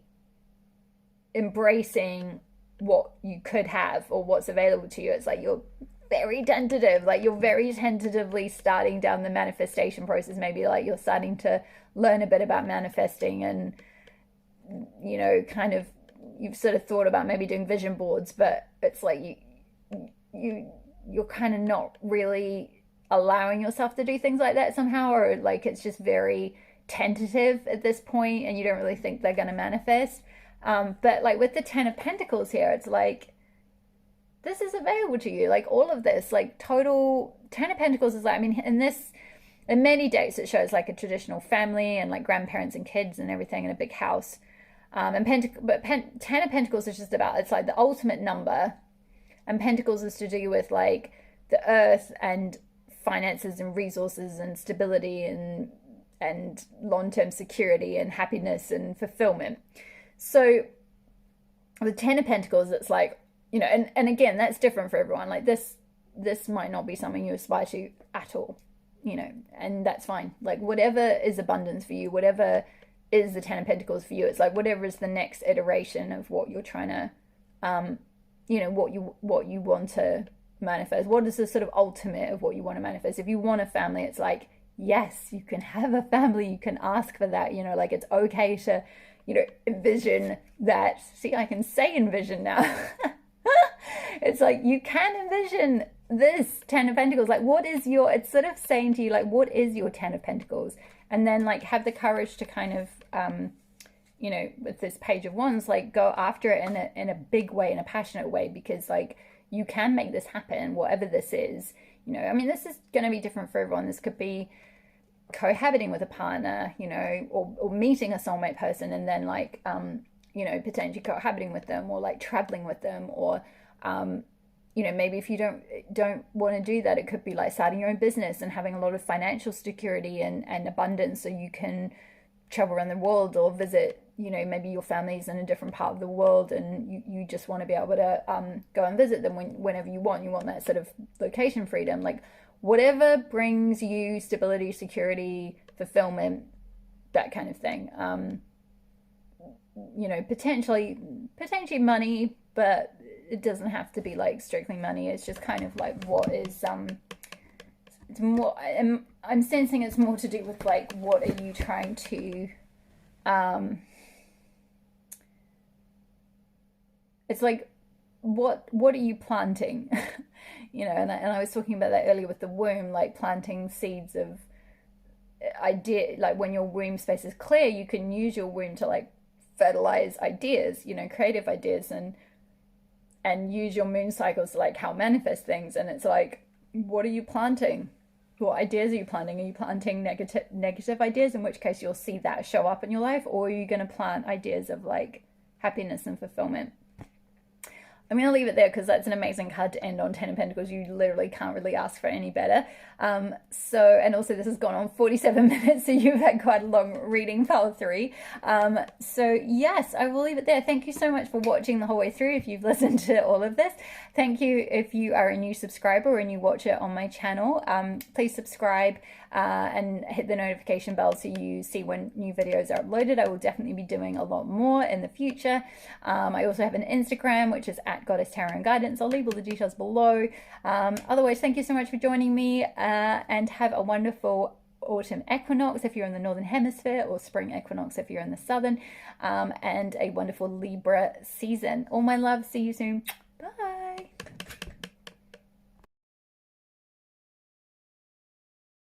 embracing what you could have or what's available to you. It's like you're very tentative, like you're very tentatively starting down the manifestation process. Maybe like you're starting to learn a bit about manifesting, and you know, kind of you've sort of thought about maybe doing vision boards, but it's like you're kind of not really allowing yourself to do things like that somehow, or like it's just very tentative at this point and you don't really think they're going to manifest. But like with the 10 of Pentacles here, it's like this is available to you, like all of this, like total 10 of Pentacles is like, I mean, in many dates it shows like a traditional family and like grandparents and kids and everything in a big house. And 10 of Pentacles is just about, it's like the ultimate number, and Pentacles is to do with like the earth and finances and resources and stability and long-term security and happiness and fulfillment. So with 10 of Pentacles, it's like, you know, and again, that's different for everyone. Like this might not be something you aspire to at all, you know, and that's fine. Like whatever is abundance for you, whatever is the 10 of Pentacles for you, it's like whatever is the next iteration of what you're trying to, you know, what you want to manifest. What is the sort of ultimate of what you want to manifest? If you want a family, it's like, yes, you can have a family, you can ask for that, you know, like it's okay to, you know, envision that. See, I can say envision now. It's like you can envision this 10 of Pentacles. Like what is your, it's sort of saying to you, like, what is your 10 of Pentacles? And then like have the courage to kind of, you know, with this Page of Wands, like go after it in a big way, in a passionate way, because like you can make this happen, whatever this is. You know, I mean, this is going to be different for everyone. This could be cohabiting with a partner, you know, or meeting a soulmate person and then like, you know, potentially cohabiting with them, or like traveling with them, or, you know, maybe if you don't want to do that, it could be like starting your own business and having a lot of financial security and abundance, so you can travel around the world or visit, you know, maybe your family's in a different part of the world and you just want to be able to go and visit them whenever you want. You want that sort of location freedom. Like whatever brings you stability, security, fulfillment, that kind of thing. you know, potentially money, but it doesn't have to be like strictly money. It's just kind of like what is it's more, I'm sensing it's more to do with like what are you trying to it's like what are you planting? You know, and I was talking about that earlier with the womb, like planting seeds of idea. Like when your womb space is clear, you can use your womb to like fertilize ideas, you know, creative ideas, and use your moon cycles to like help manifest things. And it's like, what are you planting? What ideas are you planting? Are you planting negative ideas, in which case you'll see that show up in your life? Or are you going to plant ideas of like happiness and fulfillment? I'm going to leave it there because that's an amazing card to end on. 10 of Pentacles. You literally can't really ask for any better. And also this has gone on 47 minutes, so you've had quite a long reading, pile 3. So yes, I will leave it there. Thank you so much for watching the whole way through if you've listened to all of this. Thank you if you are a new subscriber and you watch it on my channel. Please subscribe and hit the notification bell so you see when new videos are uploaded. I will definitely be doing a lot more in the future. I also have an Instagram, which is at Goddess Tarot and Guidance. I'll leave all the details below. Otherwise, thank you so much for joining me, and have a wonderful autumn equinox if you're in the northern hemisphere, or spring equinox if you're in the southern, and a wonderful Libra season. All my love. See you soon.